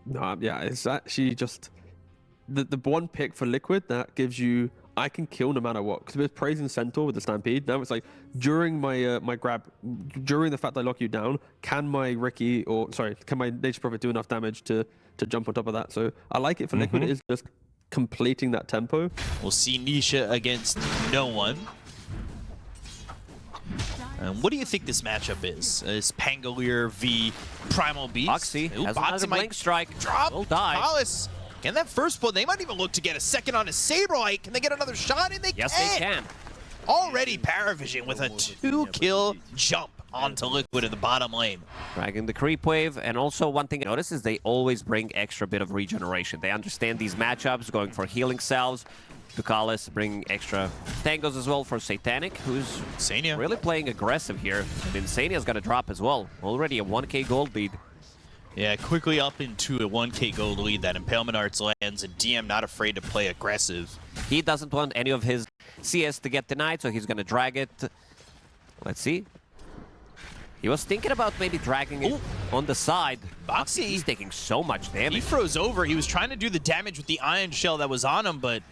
No, yeah, it's actually just the one pick for Liquid that gives you I can kill no matter what. Because with Praising Centaur with the Stampede, now it's like during my my grab, during the fact I lock you down, can my Riki can my Nature Prophet do enough damage to jump on top of that? So I like it for Liquid. It's just completing that tempo. We'll see Nisha against no one. What do you think this matchup is? Is Pangolier v Primal Beast? Boxy has another blink strike. Drop. Will die. Palace. And that first blow, they might even look to get a second on his Saberlight. Can they get another shot? And they yes, can. They can. Already PARIVISION with a 2-kill jump onto Liquid in the bottom lane. Dragging the creep wave, and also one thing I notice is they always bring extra bit of regeneration. They understand these matchups, going for healing salves. Bucharest bring extra tangos as well for Satanic, who's Insania really playing aggressive here. And Insania's gonna drop as well. Already a 1k gold lead. Yeah, quickly up into a 1k gold lead that Impalement Arts lands, and DM not afraid to play aggressive. He doesn't want any of his CS to get denied, so he's gonna drag it. Let's see. He was thinking about maybe dragging it on the side. Boxy, he's taking so much damage. He froze over. He was trying to do the damage with the Iron Shell that was on him, but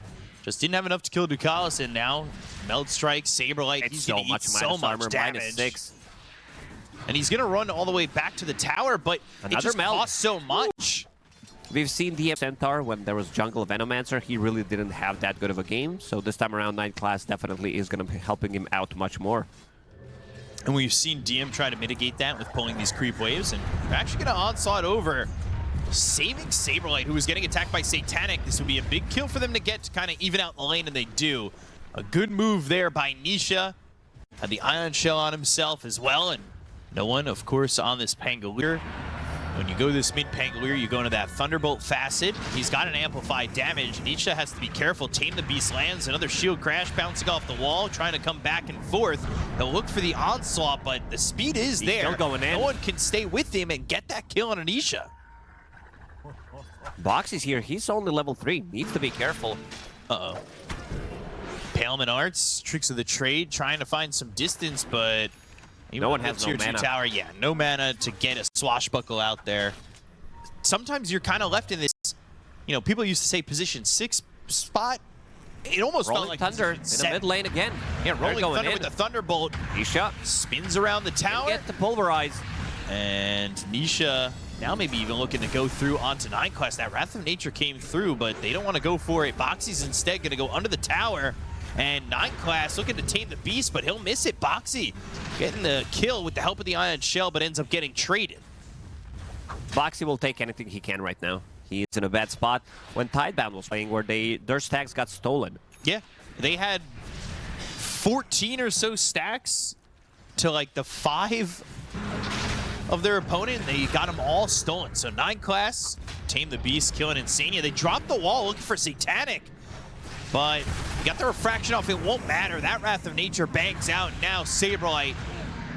just didn't have enough to kill Ducalis, and now Meld Strike, Saberlight, he's gonna eat so much damage. -6. And he's gonna run all the way back to the tower, but it just costs so much. We've seen DM Centaur when there was Jungle Venomancer. He really didn't have that good of a game, so this time around 9 class definitely is gonna be helping him out much more. And we've seen DM try to mitigate that with pulling these creep waves, and they're actually gonna onslaught over, saving Saberlight, who was getting attacked by Satanic. This would be a big kill for them to get to kind of even out the lane, and they do. A good move there by Nisha. Had the Ion Shell on himself as well, and no one, of course, on this Pangolier. When you go this mid Pangolier, you go into that Thunderbolt facet. He's got an amplified damage. Nisha has to be careful. Tame the Beast lands. Another shield crash bouncing off the wall, trying to come back and forth. He'll look for the onslaught, but the speed is there. Still going in. No one can stay with him and get that kill on Anisha. Boxy's here. He's only level 3. Needs to be careful. Uh-oh. Impalement Arts, Tricks of the Trade, trying to find some distance, but no one has no mana. Tower. Yeah, no mana to get a swashbuckle out there. Sometimes you're kind of left in this, you know, people used to say position 6 spot. It almost felt like Thunder in the mid lane again. Yeah, Rolling Thunder with the Thunderbolt. Nisha spins around the tower. Get the pulverize. And Nisha now maybe even looking to go through onto 9 class. That Wrath of Nature came through, but they don't want to go for it. Boxy's instead going to go under the tower. And 9 class looking to tame the beast, but he'll miss it. Boxy getting the kill with the help of the Ion Shell, but ends up getting traded. Boxy will take anything he can right now. He's in a bad spot. When Tidebound was playing, where their stacks got stolen. Yeah, they had 14 or so stacks to like the 5 of their opponent. They got them all stolen. So 9 class, tame the beast, killing Insania. They dropped the wall looking for Satanic. But you got the refraction off, it won't matter. That Wrath of Nature bangs out. Now Saberlight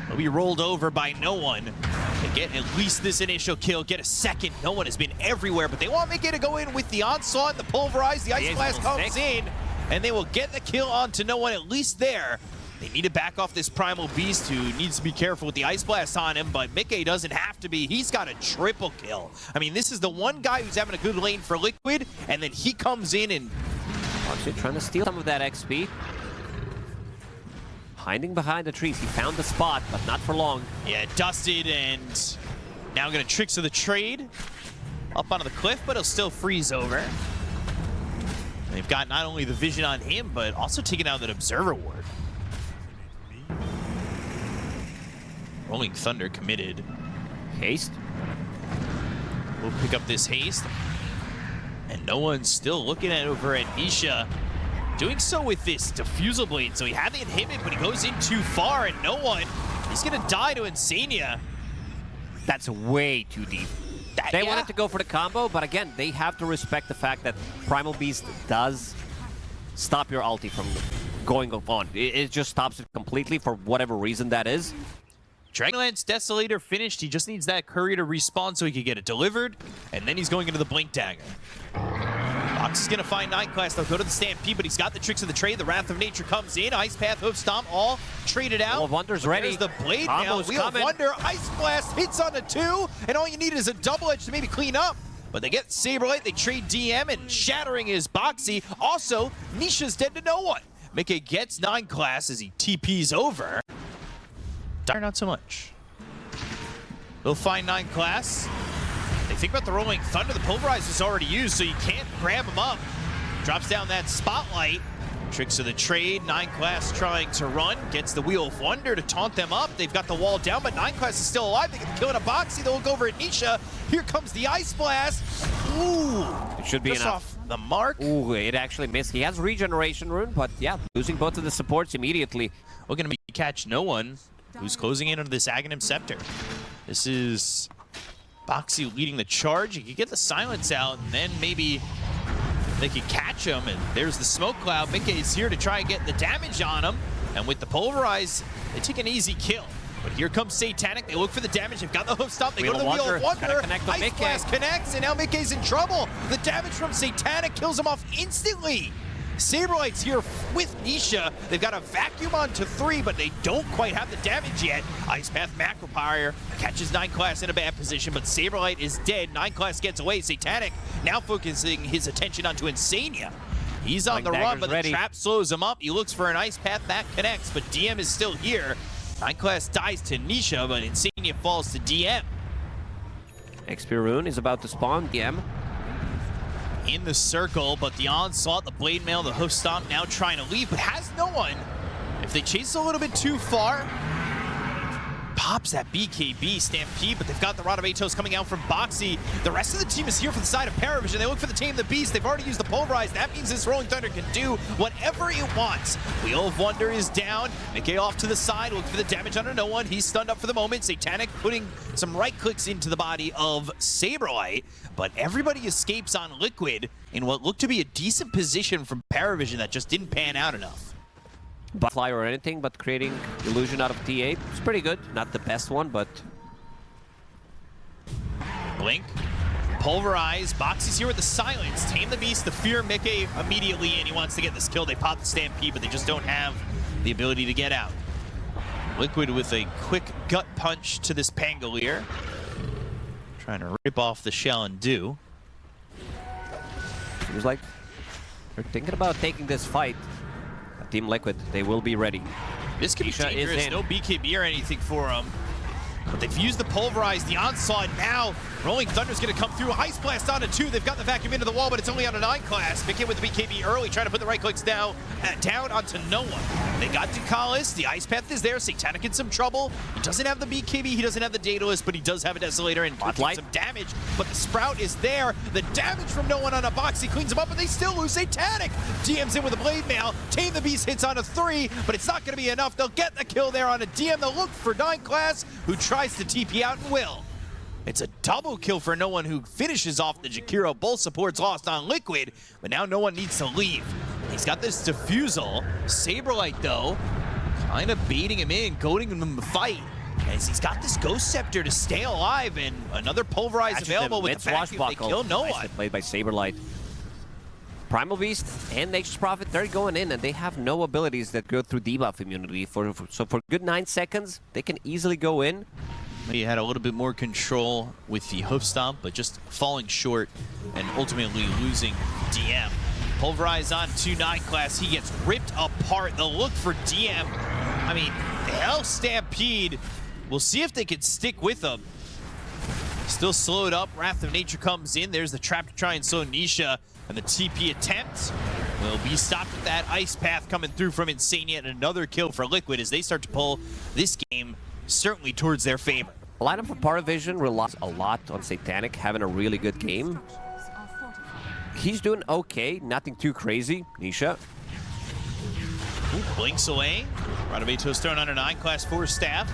will be rolled over by no one. They get at least this initial kill, get a second. No one has been everywhere, but they want Mickey to go in with the onslaught, the pulverize, the Ice Blast comes in, and they will get the kill onto no one, at least there. They need to back off this Primal Beast, who needs to be careful with the Ice Blast on him, but Mickey doesn't have to be. He's got a triple kill. I mean, this is the one guy who's having a good lane for Liquid, and then he comes in and actually trying to steal some of that XP. Hiding behind the trees. He found the spot, but not for long. Yeah, dusted, and now going to Tricks of the Trade. Up onto the cliff, but he'll still freeze over. They've got not only the vision on him, but also taking out that Observer Ward. Rolling Thunder committed. Haste. We'll pick up this haste. And no one's still looking at over at Nisha. Doing so with this Diffusal Blade. So he had the inhibit, but he goes in too far, and no one. He's going to die to Insania. That's way too deep. They wanted to go for the combo, but again, they have to respect the fact that Primal Beast does stop your ulti from going on. It just stops it completely for whatever reason that is. Dragonlance Desolator finished. He just needs that Courier to respawn so he can get it delivered, and then he's going into the Blink Dagger. Box is going to find 9 class. They'll go to the Stampede, but he's got the Tricks of the Trade. The Wrath of Nature comes in. Ice Path, Hoof Stomp, all traded out. Wheel of Wonder's ready. There's the Blade now. Wheel of Wonder, Ice Blast hits on a 2, and all you need is a double edge to maybe clean up. but they get Saberlight, they trade DM, and shattering his Boxy. Also, Nisha's dead to no one. Mickey gets 9 class as he TPs over. Dire not so much. They'll find 9 class. They think about the Rolling Thunder. The Pulverize is already used, so you can't grab him up. Drops down that Spotlight. Tricks of the trade. 9 class trying to run. Gets the Wheel of Wonder to taunt them up. They've got the wall down, but 9 class is still alive. They get the kill in a Boxy. They'll look over at Nisha. Here comes the Ice Blast. Ooh. It should be just enough. Off the mark. Ooh, it actually missed. He has Regeneration Rune, but yeah, losing both of the supports immediately. We're going to catch no one who's closing in on this Aghanim Scepter. This is Boxy leading the charge. He could get the silence out, and then maybe they could catch him. And there's the smoke cloud. Mickey is here to try and get the damage on him. And with the Pulverize, they take an easy kill. But here comes Satanic. They look for the damage. They've got the hoof stomp. They go to the Wheel of Wonder. Ice Blast connects, and now Mickey's in trouble. The damage from Satanic kills him off instantly. Saberlight's here with Nisha. They've got a vacuum on to 3, but they don't quite have the damage yet. Ice Path Macropire catches 9 class in a bad position, but Saberlight is dead. 9 class gets away. Satanic now focusing his attention onto Insania. He's on the run, but the trap slows him up. He looks for an Ice Path that connects, but DM is still here. 9 class dies to Nisha, but Insania falls to DM. XP Rune is about to spawn. DM in the circle, but the onslaught, the blade mail, the hoof stomp now trying to leave, but has no one. If they chase a little bit too far, pops that BKB Stampede, but they've got the Rod of Atos coming out from Boxy. The rest of the team is here for the side of PARIVISION. They look for the Tame the Beast. They've already used the Pulverize. That means this Rolling Thunder can do whatever it wants. Wheel of Wonder is down. Mickey off to the side. Look for the damage under no one. He's stunned up for the moment. Satanic putting some right clicks into the body of Saberlight, but everybody escapes on Liquid in what looked to be a decent position from PARIVISION that just didn't pan out enough. Fly or anything, but creating illusion out of TA is pretty good. Not the best one, but Blink, Pulverize, Boxy's here with the silence. Tame the Beast, the Fear Mickey immediately in. He wants to get this kill. They pop the Stampede, but they just don't have the ability to get out. Liquid with a quick gut punch to this Pangolier. Trying to rip off the shell and do. Seems like they're thinking about taking this fight. Team Liquid, they will be ready. This could be dangerous. No BKB or anything for him. But they've used the Pulverize, the onslaught. Now Rolling Thunder's going to come through. Ice Blast onto 2. They've got the vacuum into the wall, but it's only on a 9 class. Mickey with the BKB early, trying to put the right clicks down onto no one. They got Ducalis. The Ice Path is there. Satanic in some trouble. He doesn't have the BKB. He doesn't have the Daedalus, but he does have a Desolator and some damage. But the Sprout is there. The damage from no one on a Boxy cleans him up, but they still lose Satanic. DM's in with a Blade Mail. Tame the Beast hits on a 3, but it's not going to be enough. They'll get the kill there on a DM. They'll look for 9 class, who tries to TP out and will. It's a double kill for no one, who finishes off the Jakiro. Both supports lost on Liquid, but now no one needs to leave. He's got this Diffusal. Saberlight, though, kind of baiting him in, goading him to fight. As he's got this Ghost Scepter to stay alive, and another Pulverize available with the vacuum. They kill no one. Played by Saberlight. Primal Beast and Nature's Prophet, they're going in, and they have no abilities that go through debuff immunity. So for good 9 seconds, they can easily go in. He had a little bit more control with the hoof stomp, but just falling short and ultimately losing DM. Pulverize on 2-9 class. He gets ripped apart. The look for DM. I mean, hell Stampede. We'll see if they can stick with him. Still slowed up. Wrath of Nature comes in. There's the trap to try and slow Nisha. And the TP attempt will be stopped with that Ice Path coming through from Insania, and another kill for Liquid as they start to pull this game certainly towards their favor. The lineup for PARIVISION relies a lot on Satanic having a really good game. He's doing okay, nothing too crazy. Nisha. Blinks away. Radovatos thrown under 9 class 4 staff.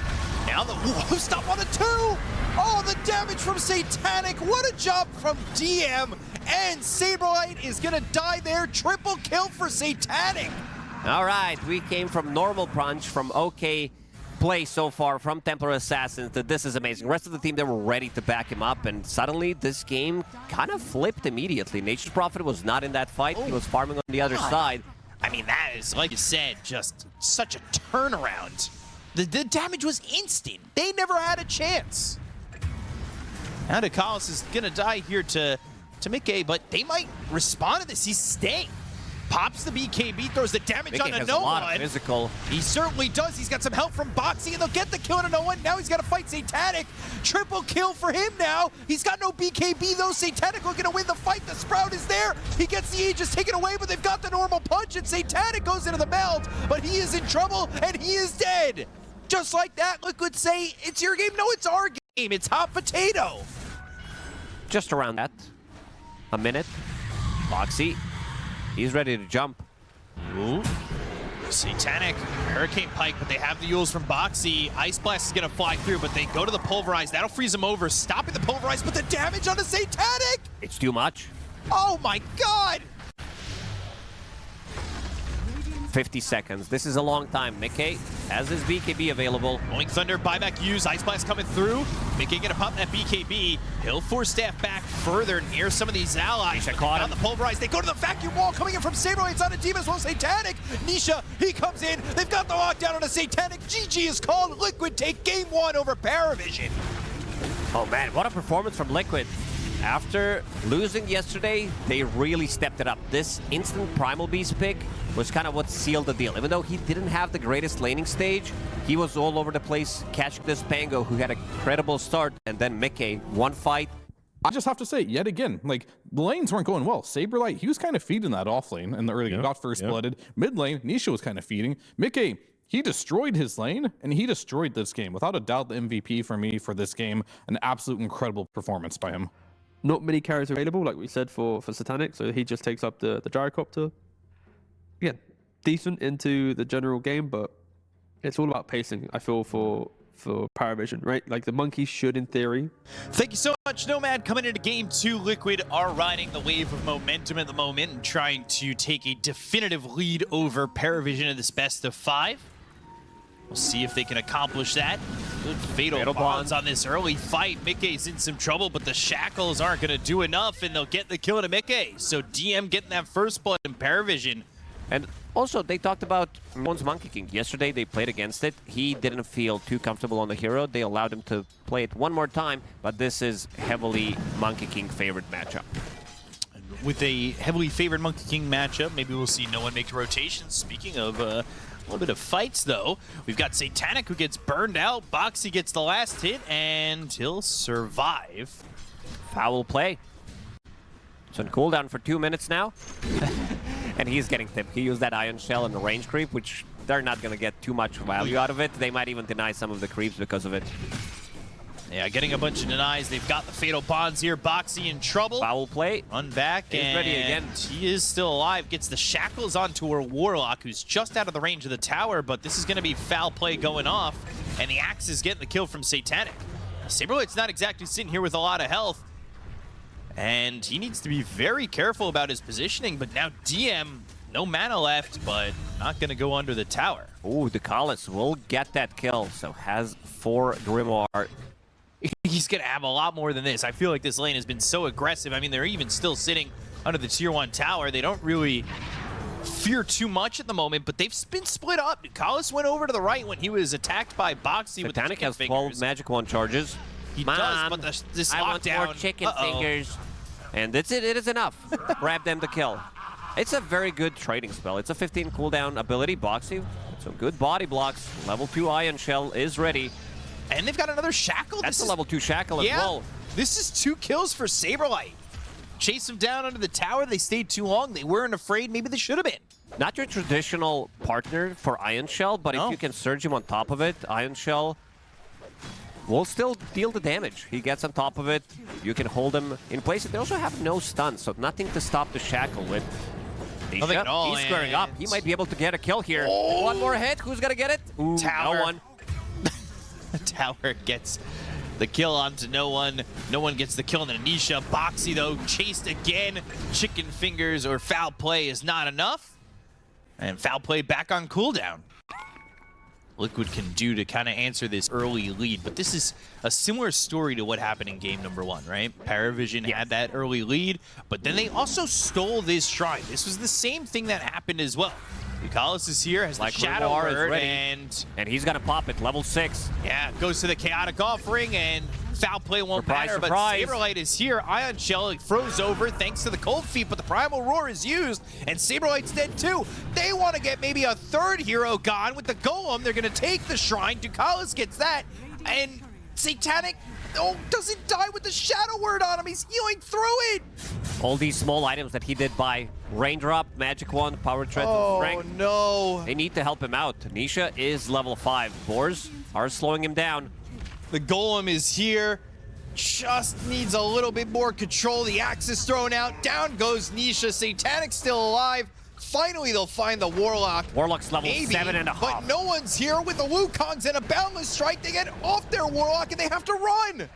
Now the stop on a 2. Oh, the damage from Satanic. What a job from DM. And Saberlight is going to die there. Triple kill for Satanic. All right, we came from normal punch, from okay play so far from Templar Assassins, that this is amazing. The rest of the team, they were ready to back him up, and suddenly this game kind of flipped immediately. Nature's Prophet was not in that fight. He was farming on the other side. I mean, that is, like you said, just such a turnaround. The damage was instant. They never had a chance. Now DeCollis is going to die here to Mickey, but they might respond to this. He's staying. Pops the BKB, throws the damage Mickey onto has no a lot one. of physical. He certainly does. He's got some help from Boxy, and they'll get the kill onto no one. Now he's got to fight Satanic. Triple kill for him now. He's got no BKB, though. Satanic will going to win the fight. The Sprout is there. He gets the Aegis taken away, but they've got the normal punch, and Satanic goes into the meld, but he is in trouble, and he is dead. Just like that, Liquid say, it's your game. No, it's our game. It's hot potato. Just around that. A minute. Boxy. He's ready to jump. Ooh. Satanic, Hurricane Pike, but they have the Yules from Boxy. Ice Blast is going to fly through, but they go to the Pulverize. That'll freeze them over, stopping the Pulverize, but the damage on the Satanic! It's too much. Oh my god! 50 seconds. This is a long time. Mickey has his BKB available. Rolling Thunder, buyback used. Ice Blast coming through. Mickey gonna pop that BKB. He'll force staff back further near some of these allies. Nisha caught him. The Pulverize. They go to the vacuum wall coming in from Saberlight. It's on a team as well. Satanic. Nisha, he comes in. They've got the lockdown on a Satanic. GG is called. Liquid take game 1 over PARIVISION. Oh man, what a performance from Liquid. After losing yesterday, they really stepped it up. This instant Primal Beast pick was kind of what sealed the deal. Even though he didn't have the greatest laning stage, he was all over the place catching this Pango, who had a credible start, and then Mickey, one fight. I just have to say, yet again, like, the lanes weren't going well. Saberlight, he was kind of feeding that off lane in the early game, got first blooded. Mid lane, Nisha was kind of feeding. Mickey, he destroyed his lane, and he destroyed this game. Without a doubt, the MVP for me for this game, an absolute incredible performance by him. Not many carries available, like we said, for Satanic, so he just takes up the gyrocopter. Again, decent into the general game, but it's all about pacing, I feel, for PARIVISION, right? Like, the Monkeys should, in theory. Thank you so much, Nomad. Coming into game 2, Liquid are riding the wave of momentum at the moment and trying to take a definitive lead over PARIVISION in this best of 5. We'll see if they can accomplish that. Good fatal bonds on this early fight. Mickey's in some trouble, but the shackles aren't going to do enough, and they'll get the kill to Mickey. So DM getting that first blood in PARIVISION. And also, they talked about Moon's Monkey King. Yesterday, they played against it. He didn't feel too comfortable on the hero. They allowed him to play it one more time, but this is heavily Monkey King favorite matchup. With a heavily favored Monkey King matchup, maybe we'll see no one make the rotation. Speaking of a little bit of fights, though, we've got Satanic who gets burned out. Boxy gets the last hit, and he'll survive. Foul play. It's on cooldown for 2 minutes now. And he's getting tipped. He used that Ion Shell and the range creep, which they're not going to get too much value out of it. They might even deny some of the creeps because of it. Yeah, getting a bunch of denies. They've got the fatal bonds here. Boxy in trouble. Foul play. Run back, He's and ready again. he is still alive. Gets the shackles onto her Warlock, who's just out of the range of the tower, but this is going to be foul play going off, and the Axe is getting the kill from Satanic. Saberlight's not exactly sitting here with a lot of health, and he needs to be very careful about his positioning, but now DM, no mana left, but not going to go under the tower. Ooh, DeCollis will get that kill, so has 4 Grimoire. He's going to have a lot more than this. I feel like this lane has been so aggressive. I mean, they're even still sitting under the tier 1 tower. They don't really fear too much at the moment, but they've been split up. DeCollis went over to the right when he was attacked by Boxy with the Satanic has 12 fingers. magic wand charges. He Mom, does, but this I want lockdown. more chicken fingers. And that's it. It is enough. Grab them to kill. It's a very good trading spell. It's a 15 cooldown ability. Boxy, some good body blocks. Level 2 Ion Shell is ready. And they've got another shackle. That's a level 2 shackle as well. This is 2 kills for Saberlight. Chase him down under the tower. They stayed too long. They weren't afraid. Maybe they should have been. Not your traditional partner for Ion Shell, but if you can surge him on top of it, Ion Shell will still deal the damage. He gets on top of it. You can hold him in place. They also have no stun, so nothing to stop the shackle with. Nothing at all. He's squaring up. He might be able to get a kill here. Oh. One more hit. Who's going to get it? Ooh, Tower. No one. Tower gets the kill onto no one. No one gets the kill on the Nisha. Boxy, though, chased again. Chicken fingers or foul play is not enough. And foul play back on cooldown. Liquid can do to kind of answer this early lead, but this is a similar story to what happened in game number 1, right? PARIVISION had that early lead, but then they also stole this shrine. This was the same thing that happened as well. DeCollis is here, has the Shadow Word, and he's gonna pop it, level 6. yeah, goes to the Chaotic Offering, and foul play won't Surprise, matter, surprise. but Saberlight is here. Ion Shell froze over thanks to the cold feet, but the Primal Roar is used, and Saberlight's dead too. They want to get maybe a third hero gone with the Golem. They're going to take the Shrine. Ducalis gets that, and Satanic doesn't die with the Shadow Word on him. He's healing through it. All these small items that he did buy, Raindrop, Magic Wand, Power Tread, Strength. Oh no. They need to help him out. Nisha is level 5. Boars are slowing him down. The Golem is here. Just needs a little bit more control. The axe is thrown out. Down goes Nisha. Satanic's still alive. Finally, they'll find the Warlock. Warlock's level Maybe, 7.5. but no one's here with the Wukongs and a Boundless Strike. They get off their Warlock and they have to run.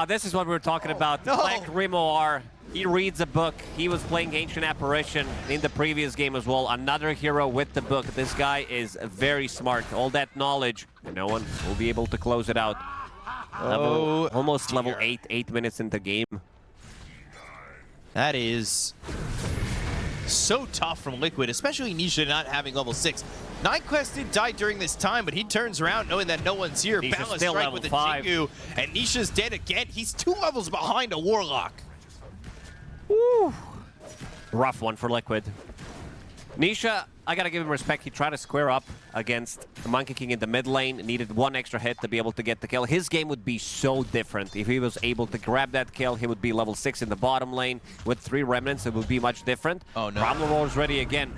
This is what we were talking about. no. Black Grimoire, he reads a book. He was playing Ancient Apparition in the previous game as well. Another hero with the book. This guy is very smart. All that knowledge, and no one will be able to close it out. Almost level 8, 8 minutes into game. That is so tough from Liquid, especially Nisha not having level 6. Ninequest did die during this time, but he turns around knowing that no one's here. Nisha's Boundless still Strike level with the 5. Jingu, and Nisha's dead again. He's 2 levels behind a Warlock. Woo. Rough one for Liquid. Nisha, I gotta give him respect. He tried to square up against the Monkey King in the mid lane. Needed 1 extra hit to be able to get the kill. His game would be so different. If he was able to grab that kill, he would be level 6 in the bottom lane. With 3 remnants, it would be much different. Oh no. Primal Roar's ready again.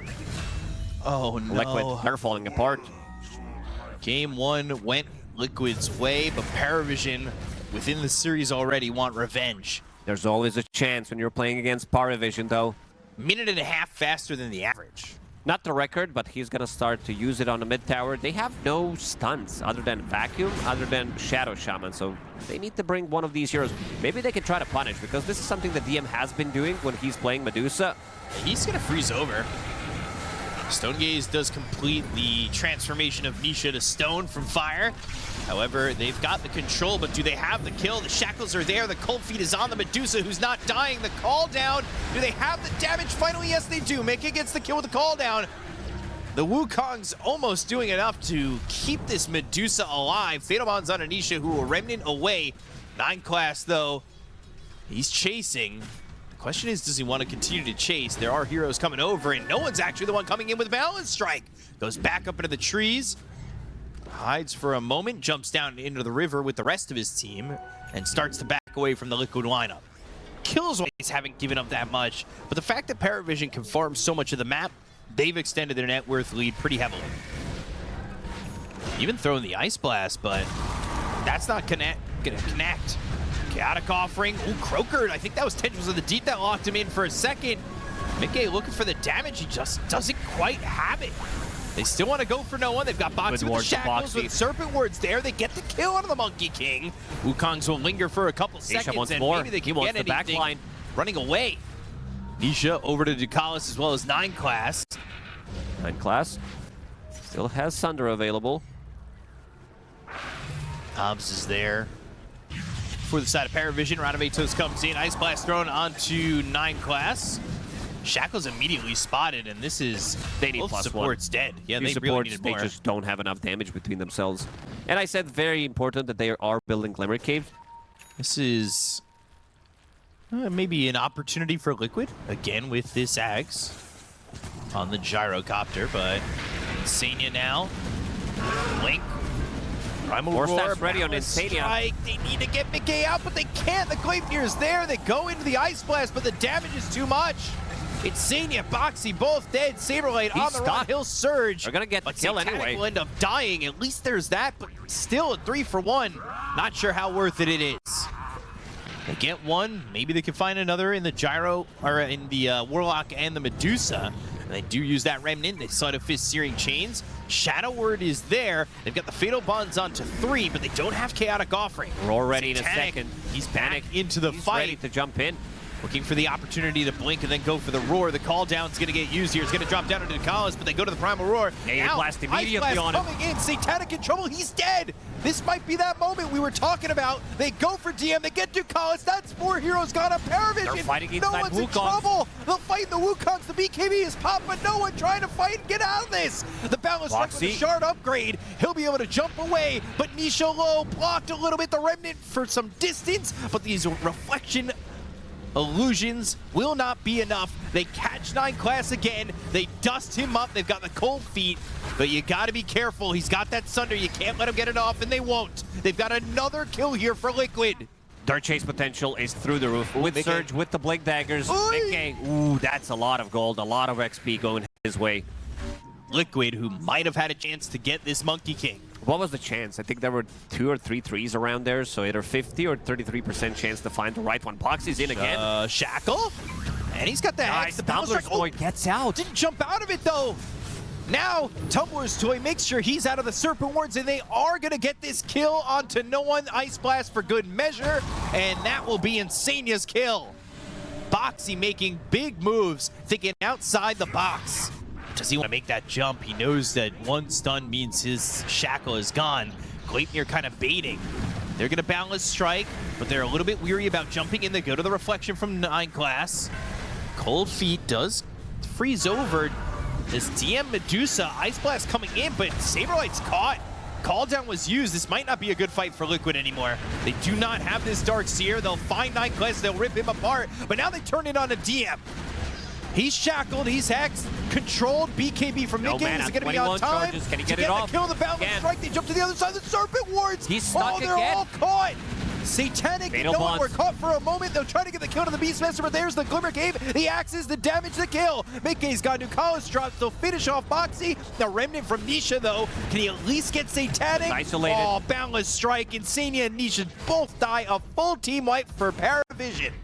Oh no. Liquid, they're falling apart. Game 1 went Liquid's way, but PARIVISION within the series already want revenge. There's always a chance when you're playing against PARIVISION, though. Minute and a half faster than the average. Not the record, but he's gonna start to use it on the mid tower. They have no stunts other than Vacuum, other than Shadow Shaman, so they need to bring one of these heroes. Maybe they can try to punish, because this is something that DM has been doing when he's playing Medusa. He's gonna freeze over. Stonegaze does complete the transformation of Nisha to stone from fire. However, they've got the control, but do they have the kill? The shackles are there. The cold feet is on the Medusa, who's not dying. The call down. Do they have the damage? Finally, yes, they do. Mickey gets the kill with the call down. The Wukong's almost doing enough to keep this Medusa alive. Fatal Bond's on Anisha, who will remnant away. 9 class, though, he's chasing. The question is, does he want to continue to chase? There are heroes coming over, and no one's actually the one coming in with Balance Strike. Goes back up into the trees. Hides for a moment, jumps down into the river with the rest of his team, and starts to back away from the Liquid lineup. Killsways haven't given up that much, but the fact that PARIVISION can farm so much of the map, they've extended their net worth lead pretty heavily. Even throwing the Ice Blast, but that's not gonna connect. Chaotic Offering. Ooh, Croaker. I think that was Tendrils of the Deep that locked him in for a second. Mickey looking for the damage. He just doesn't quite have it. They still want to go for no one. They've got Boxy with the shackles with Serpent Words there. They get the kill on the Monkey King. Wukongs will linger for a couple seconds, and maybe they can get anything. Backline. Running away. Nisha over to Ducalis as well as 9 class. 9 class still has Sunder available. Hobbs is there. For the side of PARIVISION, Radamatos comes in. Ice Blast thrown onto 9 class. Shackle's immediately spotted, and this is... They need both +1. supports dead. Yeah, These they really supports, needed they more. just don't have enough damage between themselves. And I said very important that they are building Glimmer Caves. This is maybe an opportunity for Liquid, again with this Axe on the gyrocopter, but Insania now. Link. Primal More Roar, stats ready on Balance Insania. Strike. They need to get Mickey out, but they can't. The Gleipnir's there. They go into the Ice Blast, but the damage is too much. Insania, Boxy, both dead. Saberlight on the run. He'll surge. They're gonna get the kill anyway. Will end up dying. At least there's that, but still a 3-for-1. Not sure how worth it is. They get one. Maybe they can find another in the Gyro, or in the Warlock and the Medusa. And they do use that Remnant. They Sleight of Fist Searing Chains. Shadow Word is there. They've got the Fatal Bonds onto 3, but they don't have Chaotic Offering. Roar ready Satanic, in a second. He's back into the fight. Ready to jump in. looking for the opportunity to blink and then go for the roar. The call down's gonna get used here. It's gonna drop down into Nicholas, but they go to the primal roar. Air blast immediately on him. Coming in, Satanic in trouble. He's dead. This might be that moment we were talking about. They go for DM. They get Nicholas. That's 4 heroes gone up. PARIVISION. They're fighting no inside one's in Wukongs. trouble. They'll fight the Wukongs. The BKB is popped, but no one trying to fight and get out of this. The balance strike with the shard upgrade. He'll be able to jump away, but Nisha low blocked a little bit. The Remnant for some distance, but these reflection illusions will not be enough. They catch 9 class again. They dust him up. They've got the cold feet, but you got to be careful. He's got that Sunder. You can't let him get it off, and they won't. They've got another kill here for Liquid. Their chase potential is through the roof. With Surge, with the Blink Daggers. Ooh, that's a lot of gold, a lot of XP going his way. Liquid, who might have had a chance to get this Monkey King. What was the chance? I think there were 2 or 3 threes around there, so either 50 or 33% chance to find the right one. Boxy's in again. Shackle, and he's got the Nice. the Tumbler's toy gets out. Didn't jump out of it though. Now Tumbler's toy makes sure he's out of the Serpent Wards, and they are gonna get this kill onto no one. Ice Blast for good measure, and that will be Insania's kill. Boxy making big moves, thinking outside the box. Does he want to make that jump? He knows that one stun means his shackle is gone. Gleipnir kind of baiting. They're going to balance strike, but they're a little bit weary about jumping in. They go to the reflection from 9 class. Cold Feet does freeze over this DM Medusa. Ice Blast coming in, but Saberlight's caught. Call down was used. This might not be a good fight for Liquid anymore. They do not have this Dark Seer. They'll find 9 class. They'll rip him apart, but now they turn it on a DM. He's shackled, he's hexed, controlled. BKB from Nick is going to be on time. Charges. Can he get it off? To kill the balance strike, they jump to the other side of the Serpent Wards. He's stuck they're again. all caught. Satanic and no one were caught for a moment. They'll try to get the kill to the Beastmaster, but there's the Glimmer Cave, the axes, the damage, the kill. Mickey's got Nukalis drops, they'll finish off Boxy. The Remnant from Nisha, though, can he at least get Satanic? Isolated. Oh, Boundless Strike. Insania and Nisha both die. A full team wipe for PARIVISION.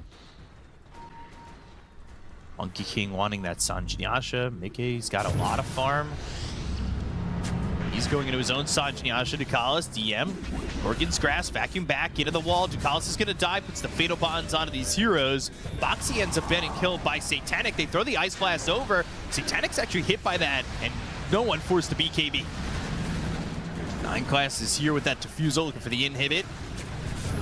Monkey King wanting that Sanjinyasha. Mickey's got a lot of farm. He's going into his own Sanjinyasha. Ducalis, DM. Organ's Grasp, vacuum back into the wall. Ducalis is going to die, puts the Fatal Bonds onto these heroes. Boxy ends up getting killed by Satanic. They throw the Ice Blast over. Satanic's actually hit by that, and no one forced the BKB. 9 class is here with that Diffusal, looking for the inhibit.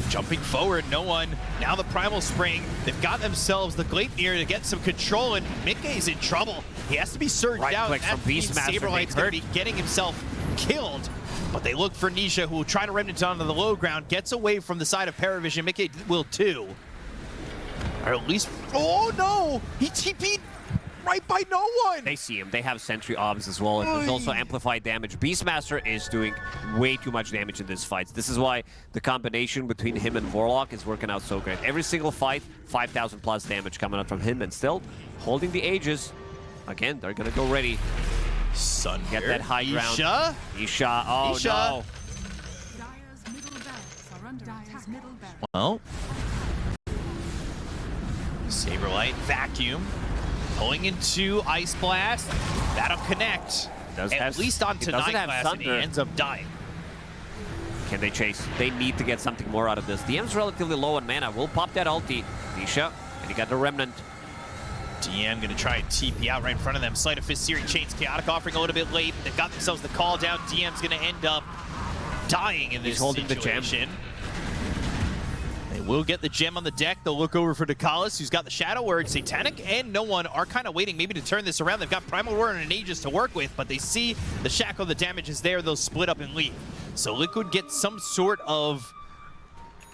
Jumping forward, no one. Now the Primal Spring. They've got themselves the Gleipnir to get some control, and Mickey's in trouble. He has to be surged out. That means Saberlight's going to be getting himself killed. But they look for Nisha, who will try to remnant onto the low ground. Gets away from the side of PARIVISION. Mickey will too. Or at least... Oh no! He TP'd right by no one! They see him. They have Sentry Obs as well, and there's also amplified damage. Beastmaster is doing way too much damage in this fight. This is why the combination between him and Warlock is working out so great. Every single fight, 5,000 plus damage coming out from him, and still holding the Aegis. Again, they're gonna go ready. Sun get that high ground. Isha. Oh no. Well, Saberlight vacuum. Pulling into Ice Blast. That'll connect. At least onto 9 class, and he ends up dying. Can they chase? They need to get something more out of this. DM's relatively low on mana. We'll pop that ulti. Nisha, and he got the Remnant. DM gonna try and TP out right in front of them. Sleight of Fist, Searing Chains, Chaotic Offering a little bit late. They've got themselves the call down. DM's gonna end up dying in this situation. He's holding the gem. They will get the gem on the deck. They'll look over for Ducalis, who's got the Shadow Word. Satanic and no one are kind of waiting maybe to turn this around. They've got Primal Roar and an Aegis to work with, but they see the Shackle, the damage is there. They'll split up and leave. So Liquid gets some sort of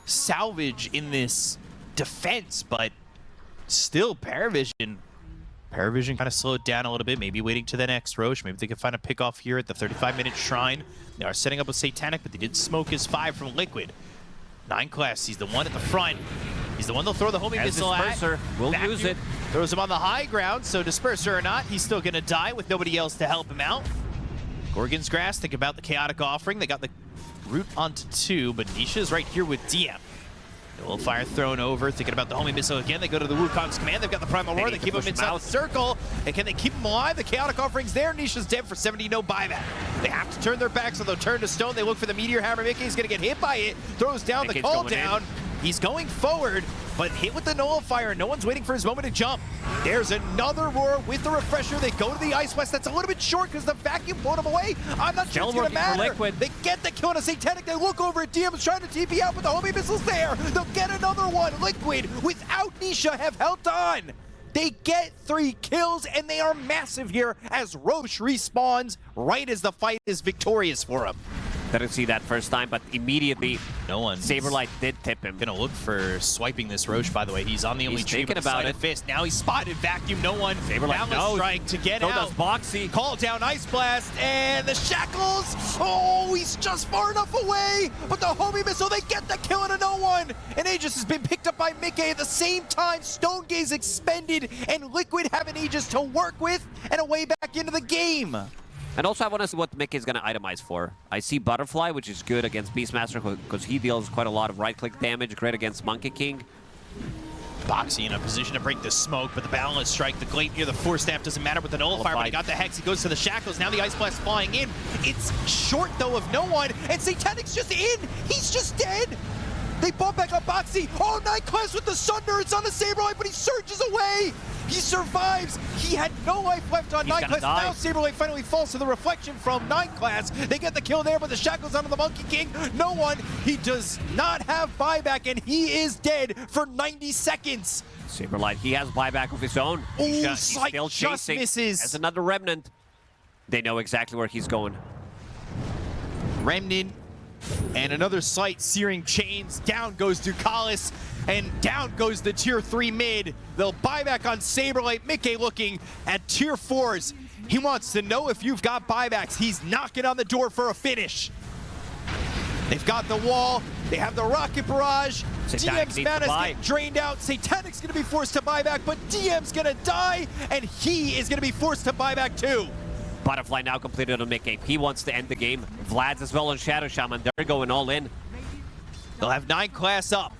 salvage in this defense, but still PARIVISIOn kind of slowed down a little bit, maybe waiting to the next Roche. Maybe they can find a pick off here at the 35-minute Shrine. They are setting up with Satanic, but they did smoke his 5 from Liquid. 9 class, he's the one at the front. He's the one they'll throw the homing missile at. We'll use it. Throws him on the high ground, so Disperser or not, he's still gonna die with nobody else to help him out. Gorgon's Grass, think about the Chaotic Offering. They got the root onto 2, but Nisha's right here with DM. A little fire thrown over, thinking about the homing missile again. They go to the Wukong's command. They've got the Primal Roar. They keep him inside the circle. And can they keep him alive? The Chaotic Offering's there. Nisha's dead for 70, no buyback. They have to turn their back, so they'll turn to stone. They look for the Meteor Hammer. Mickey's going to get hit by it. Throws down the call down. He's going forward. but hit with the nullifier. No one's waiting for his moment to jump. There's another Aurora with the refresher. They go to the Ice West. That's a little bit short because the vacuum blown him away. I'm not sure it's going to matter. They get the kill on a Satanic. They look over at DM's trying to TP out, but the homie missile's there. They'll get another one. Liquid, without Nisha, have held on. They get 3 kills, and they are massive here as Roche respawns right as the fight is victorious for him. Didn't see that first time, but immediately no one. Saberlight did tip him. Gonna look for swiping this Roche, by the way. He's on the only tree thinking about it. Fist. Now he's spotted. Vacuum, no one. Saberlight knows. Strike to get so out. Does Boxy. Call down Ice Blast, and the Shackles. Oh, he's just far enough away. But the homie missile, they get the kill into no one. And Aegis has been picked up by Mickey. At the same time, Stone Gaze expended, and Liquid have an Aegis to work with, and a way back into the game. And also, I want to see what Mickey is going to itemize for. I see Butterfly, which is good against Beastmaster because he deals quite a lot of right-click damage. Great against Monkey King. Boxy in a position to break the smoke, but the Balance Strike, the Glaive near the Force Staff doesn't matter with the Nullifier, but he got the Hex. He goes to the Shackles. Now the Ice Blast flying in. It's short, though, of no one, and Satanic's just in. He's just dead. They bump back on Boxy. Oh, Night Class with the Sunder. It's on the Saberlight, but he surges away. He survives. He had no life left on Night Class. Now Saberlight finally falls to the reflection from Night Class. They get the kill there, but the Shackles onto the Monkey King. No one. He does not have buyback, and he is dead for 90 seconds. Saberlight, he has buyback of his own. He's still chasing. Misses. As another Remnant. They know exactly where he's going. Remnant. And another Sight, Searing Chains. Down goes Ducalis, and down goes the Tier 3 mid. They'll buy back on Saberlight. Mickey looking at Tier 4s. He wants to know if you've got buybacks. He's knocking on the door for a finish. They've got the wall. They have the Rocket Barrage. DM's mana's getting drained out. Satanic's going to be forced to buy back, but DM's going to die, and he is going to be forced to buy back too. Butterfly now completed on Mickey. He wants to end the game. Vlad's as well on Shadow Shaman. They're going all in. They'll have 9 class up.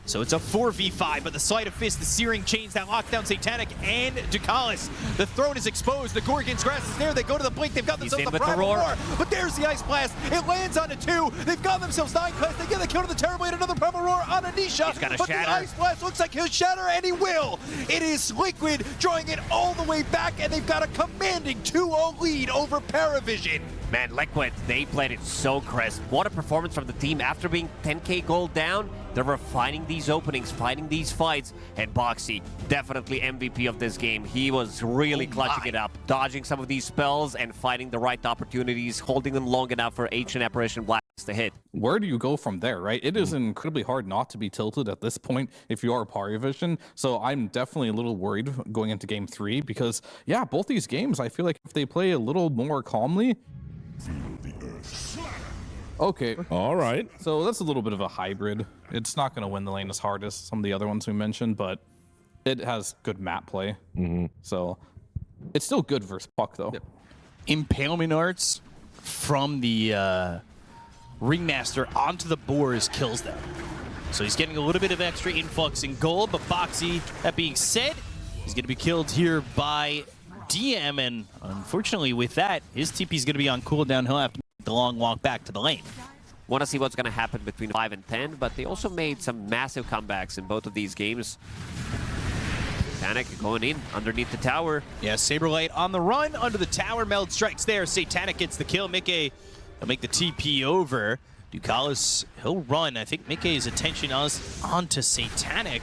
So it's a 4v5, but the Sleight of Fist, the Searing Chains that lock down Satanic and Ducalis. The throne is exposed. The Gorgon's Grass is there. They go to the Blink. They've got themselves the Primal Roar. But there's the Ice Blast. It lands on a 2. They've got themselves 9 class. They get the kill to the Terrorblade. Another Primal Roar on Anisha. He's got a but shatter. The Ice Blast looks like he'll shatter, and he will. It is Liquid drawing it all the way back, and they've got a commanding 2-0 lead over PARIVISION. Man, Liquid, they played it so crisp. What a performance from the team. After being 10k gold down, they were finding these openings, finding these fights, and Boxy, definitely MVP of this game. He was really clutching it up, dodging some of these spells and finding the right opportunities, holding them long enough for H and Apparition Blast to hit. Where do you go from there, right? It is incredibly hard not to be tilted at this point if you are PARIVISION. So I'm definitely a little worried going into game 3 because, yeah, both these games, I feel like if they play a little more calmly. Okay. All right. So that's a little bit of a hybrid. It's not going to win the lane as hard as some of the other ones we mentioned, but it has good map play. So it's still good versus Puck, though. Impalement Arts from the Ringmaster onto the Boars kills them. So he's getting a little bit of extra influx in gold, but Boxy, that being said, he's going to be killed here by DM, and unfortunately with that, his TP is going to be on cooldown. He'll have to make the long walk back to the lane. Want to see what's going to happen between 5 and 10, but they also made some massive comebacks in both of these games. Satanic going in underneath the tower. Yeah, Saberlight on the run under the tower. Meld strikes there. Satanic gets the kill. Mickey will make the TP over. Ducalis, he'll run. I think Mickey's attention is onto Satanic,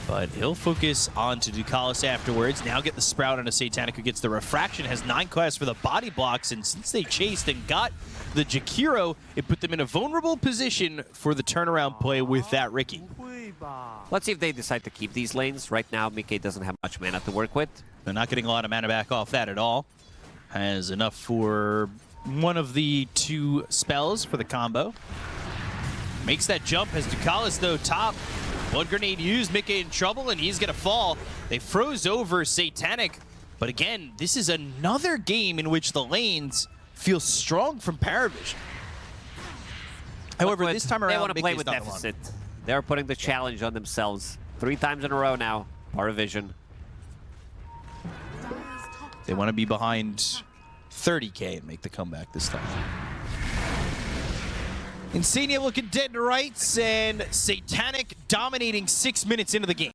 but he'll focus on to Ducalis afterwards. Now get the Sprout on a Satanic who gets the Refraction, has 9 class for the body blocks, and since they chased and got the Jakiro, it put them in a vulnerable position for the turnaround play with that Ricky. Let's see if they decide to keep these lanes. Right now, Mickey doesn't have much mana to work with. They're not getting a lot of mana back off that at all. Has enough for one of the 2 spells for the combo. Makes that jump as Ducalis, though, top. Blood Grenade used, Mickey in trouble, and he's going to fall. They froze over Satanic. But again, this is another game in which the lanes feel strong from PARIVISION. However, this time around, they want to play Mickey's with not the deficit. They're putting the challenge on themselves. 3 times in a row now, PARIVISION. They want to be behind 30k and make the comeback this time. Insignia looking dead to rights, and Satanic dominating 6 minutes into the game.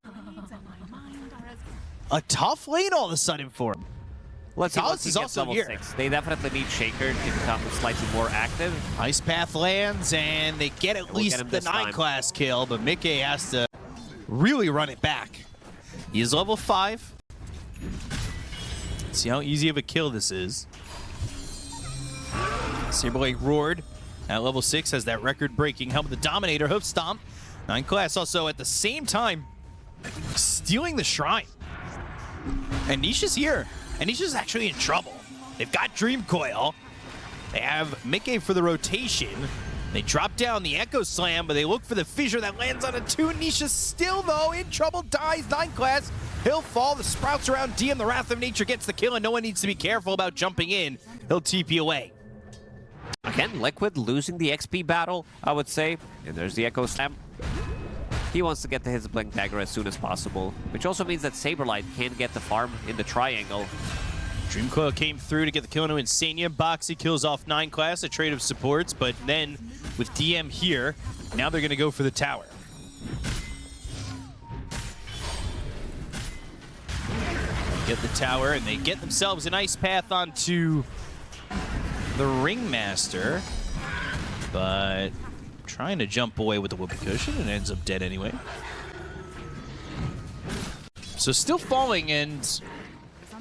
A tough lane all of a sudden for him. Let's see Talus is also level here. 6. They definitely need Shaker to become slightly more active. Ice Path lands, and they get at least the 9 class kill, but Mickey has to really run it back. He is level 5. See how easy of a kill this is. Saberlight roared at level 6, has that record-breaking help of the Dominator hoof stomp. 9 class also at the same time stealing the shrine. And Nisha's here. And Nisha's actually in trouble. They've got Dream Coil. They have Mickey for the rotation. They drop down the Echo Slam, but they look for the fissure that lands on a 2. Nisha's still, though, in trouble, dies. 9 class. He'll fall. The sprouts around DM. The Wrath of Nature gets the kill, and no one needs to be careful about jumping in. He'll TP away. Again, Liquid losing the XP battle, I would say. And there's the Echo Slam. He wants to get to his Blink Dagger as soon as possible, which also means that Saberlight can get the farm in the triangle. Dream Coil came through to get the kill into Insania. Boxy kills off 9 class, a trade of supports, but then with DM here, now they're going to go for the tower. Get the tower, and they get themselves an Ice Path onto the Ringmaster, but trying to jump away with the whoopee cushion and ends up dead anyway. So still falling, and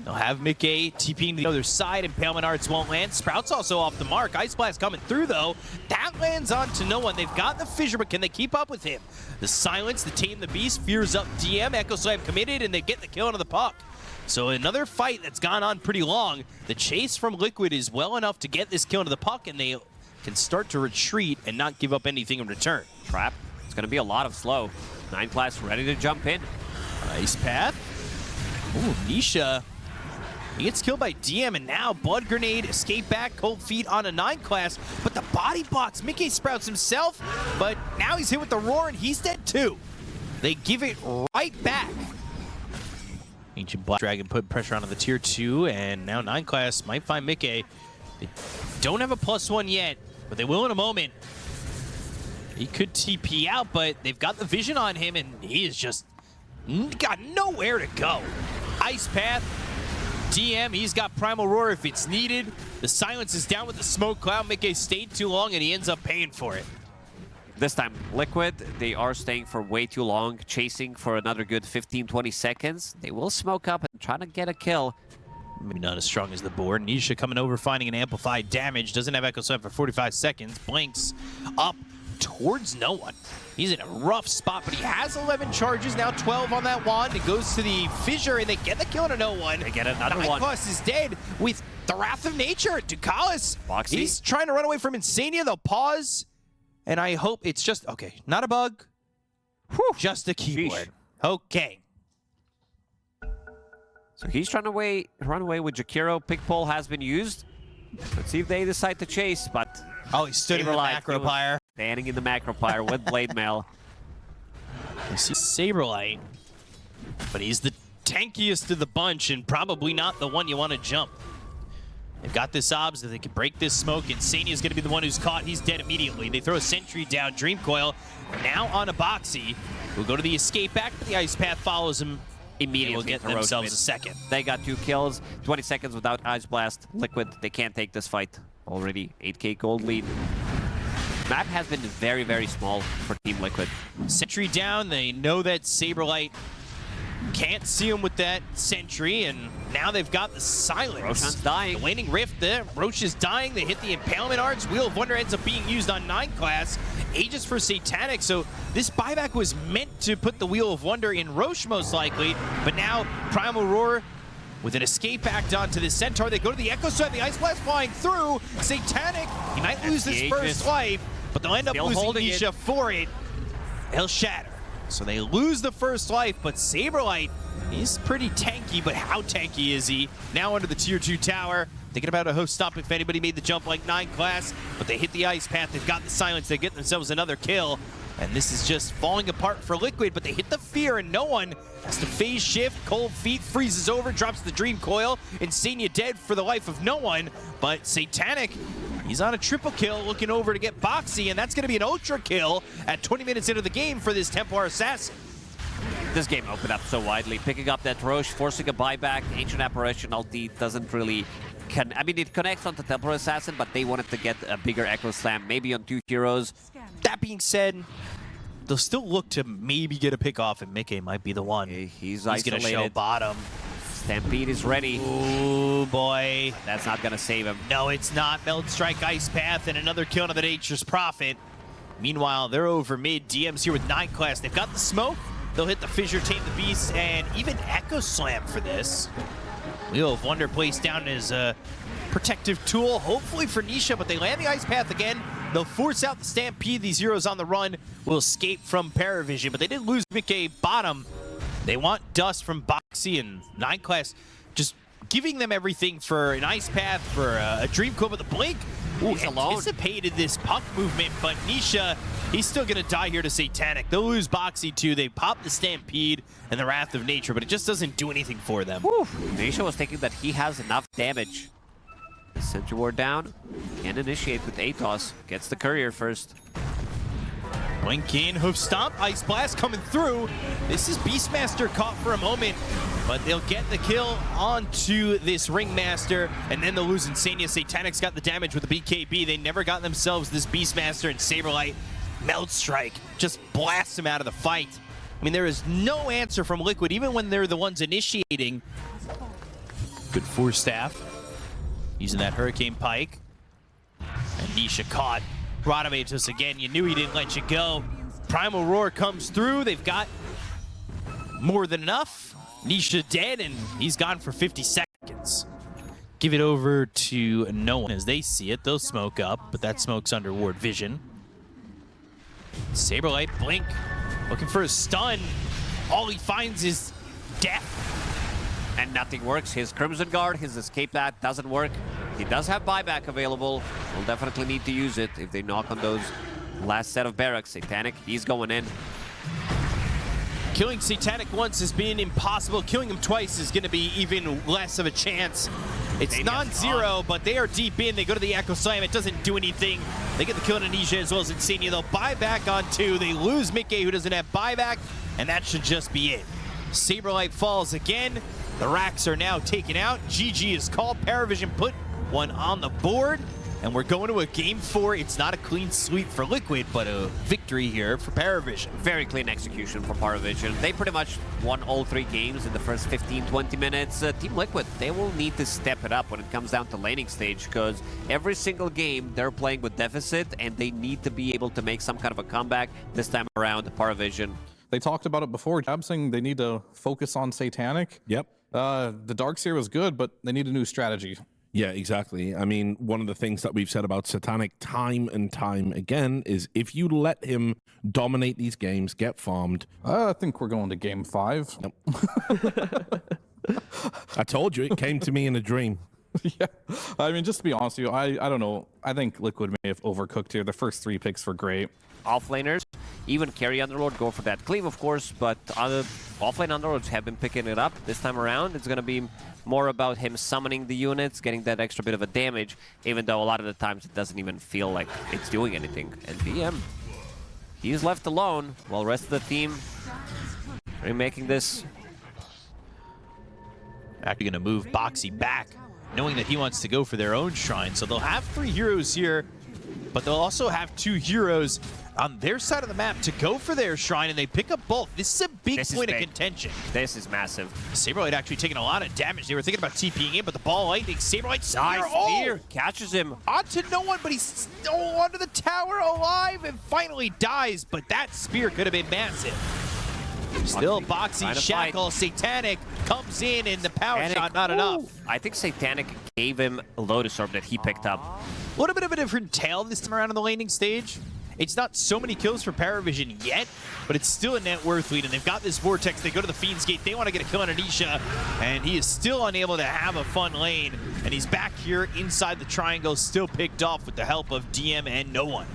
they'll have Mickey TPing to the other side. Impalement Arts won't land. Sprout's also off the mark. Ice Blast coming through, though. That lands onto no one. They've got the fissure, but can they keep up with him? The silence, the Tame the Beast, fears up DM. Echo Slam committed, and they get the kill into the puck. So another fight that's gone on pretty long. The chase from Liquid is well enough to get this kill into the puck, and they can start to retreat and not give up anything in return. Trap. It's going to be a lot of slow. 9 class ready to jump in. Ice Path. Ooh, Nisha. He gets killed by DM, and now Blood Grenade, escape back, cold feet on a 9 class, but the body box, Mickey sprouts himself, but now he's hit with the roar, and he's dead too. They give it right back. Ancient Black Dragon put pressure onto the tier 2, and now 9 class might find Mickey. They don't have a +1 yet, but they will in a moment. He could TP out, but they've got the vision on him, and he is just got nowhere to go. Ice Path, DM, he's got Primal Roar if it's needed. The silence is down with the smoke cloud. Mickey stayed too long, and he ends up paying for it. This time, Liquid, they are staying for way too long, chasing for another good 15-20 seconds. They will smoke up and try to get a kill. Maybe not as strong as the board. Nisha coming over, finding an amplified damage. Doesn't have Echo Slam for 45 seconds. Blinks up towards no one. He's in a rough spot, but he has 11 charges, now 12 on that wand. It goes to the fissure, and they get the kill to no one. They get another one. Plus is dead with the Wrath of Nature. Ducalis, he's trying to run away from Insania. They'll pause, and I hope it's just, okay, not a bug. Whew, just a keyboard. Sheesh. Okay. So he's trying to run away with Jakiro. Pick pole has been used. Let's see if they decide to chase, but... Oh, he stood in the macro pyre. Standing in the macro pyre with Blade Mail. You see Saberlight, but he's the tankiest of the bunch and probably not the one you want to jump. They've got this obs that they can break this smoke. Insania's going to be the one who's caught. He's dead immediately. They throw a sentry down. Dream Coil now on a Boxy. We'll go to the escape back, but the Ice Path follows him. Immediately will get themselves a second. They got 2 kills, 20 seconds without Ice Blast. Liquid, they can't take this fight. Already 8k gold lead. Map has been very, very small for Team Liquid. Sentry down. They know that Saberlight can't see him with that sentry, and now they've got the silence. Roshan's dying. The waning rift there. Roche is dying. They hit the Impalement Arts. Wheel of Wonder ends up being used on 9 class. Aegis for Satanic, so this buyback was meant to put the Wheel of Wonder in Roche most likely, but now Primal Roar with an escape act onto the Centaur. They go to the Echo Slam, the Ice Blast flying through. Satanic, he might lose his first life, but they'll end up losing Nisha for it. He'll shatter. So they lose the first life, but Saberlight, he's pretty tanky, but how tanky is he? Now under the tier 2 tower. Thinking about a host stop if anybody made the jump like 9 class, but they hit the Ice Path. They've got the silence. They get themselves another kill. And this is just falling apart for Liquid, but they hit the fear and no one has to phase shift. Cold Feet freezes over, drops the Dream Coil. Insania dead for the life of no one, but Satanic, He's on a triple kill, looking over to get Boxy, and that's going to be an ultra kill at 20 minutes into the game for this Templar Assassin. This game opened up so widely, picking up that Roche, forcing a buyback. Ancient Apparition ulti doesn't really... I mean, it connects onto Templar Assassin, but they wanted to get a bigger Echo Slam, maybe on 2 heroes. That being said, they'll still look to maybe get a pick off, and Mickey might be the one. He's going to show bottom. Stampede is ready. Oh boy. That's not going to save him. No, it's not. Meld Strike, Ice Path, and another kill to the Nature's Prophet. Meanwhile, they're over mid. DM's here with 9 class. They've got the smoke. They'll hit the Fissure, Tame the Beast, and even Echo Slam for this. Wheel of Wonder placed down as a protective tool, hopefully for Nisha, but they land the Ice Path again. They'll force out the Stampede. These heroes on the run will escape from PARIVISION, but they did lose Mickey bottom. They want Dust from Boxy and 9 class, just giving them everything for an Ice Path, for a Dream Coil with a Blink. Ooh, anticipated this puck movement, but Nisha, he's still going to die here to Satanic. They'll lose Boxy too. They pop the Stampede and the Wrath of Nature, but it just doesn't do anything for them. Woo. Nisha was thinking that he has enough damage. Sentry Ward down, and initiate with Atos. Gets the Courier first. Blink in, Hoof Stomp, Ice Blast coming through. This is Beastmaster caught for a moment, but they'll get the kill onto this Ringmaster, and then they'll lose Insania. Satanic's got the damage with the BKB. They never got themselves this Beastmaster, and Saberlight, Meld Strike, just blasts him out of the fight. I mean, there is no answer from Liquid, even when they're the ones initiating. Good Force Staff, using that Hurricane Pike. And Nisha caught. Radamatos again, you knew he didn't let you go. Primal Roar comes through. They've got more than enough. Nisha dead, and he's gone for 50 seconds. Give it over to no one as they see it. They'll smoke up, but that smoke's under ward vision. Saberlight, Blink, looking for a stun. All he finds is death. And nothing works. His Crimson Guard, his escape path doesn't work. He does have buyback available. We'll definitely need to use it if they knock on those last set of barracks. Satanic, he's going in. Killing Satanic once has been impossible. Killing him twice is going to be even less of a chance. It's non-zero, but they are deep in. They go to the Echo Slam. It doesn't do anything. They get the kill on Anisha as well as Insania. They'll buy back on 2. They lose Mickey, who doesn't have buyback, and that should just be it. Saberlight falls again. The racks are now taken out. GG is called. PARIVISION put one on the board, and we're going to a game 4. It's not a clean sweep for Liquid, but a victory here for PARIVISION. Very clean execution for PARIVISION. They pretty much won all 3 games in the first 15-20 minutes. Team Liquid, they will need to step it up when it comes down to laning stage, because every single game they're playing with deficit, and they need to be able to make some kind of a comeback. This time around, PARIVISION. They talked about it before, Jab, saying they need to focus on Satanic. Yep. The Darkseer was good, but they need a new strategy. Yeah, exactly. I mean, one of the things that we've said about Satanic time and time again is if you let him dominate these games, get farmed. I think we're going to game 5. Nope. I told you, it came to me in a dream. Yeah, I mean, just to be honest with you, I don't know. I think Liquid may have overcooked here. The first 3 picks were great. Offlaners, even carry Underlord, go for that cleave, of course, but other offlane Underlords have been picking it up. This time around, it's going to be more about him summoning the units, getting that extra bit of a damage, even though a lot of the times it doesn't even feel like it's doing anything. And DM, he's left alone, while the rest of the team are making this. Actually going to move Boxy back, knowing that he wants to go for their own shrine. So they'll have 3 heroes here, but they'll also have 2 heroes on their side of the map to go for their shrine, and they pick up both. This is a big point of contention. This is massive. Saberlight actually taking a lot of damage. They were thinking about TPing in, but the ball lightning, Saberlight Spear catches him. Onto no one, but he's still onto the tower alive and finally dies, but that spear could have been massive. Still Boxy, Shackle, Satanic comes in, and the power shot not enough. I think Satanic gave him a Lotus Orb that he picked up. A little bit of a different tale this time around on the laning stage. It's not so many kills for PARIVISION yet, but it's still a net worth lead, and they've got this Vortex. They go to the Fiend's Gate. They want to get a kill on Anisha, and he is still unable to have a fun lane, and he's back here inside the triangle, still picked off with the help of DM and no one.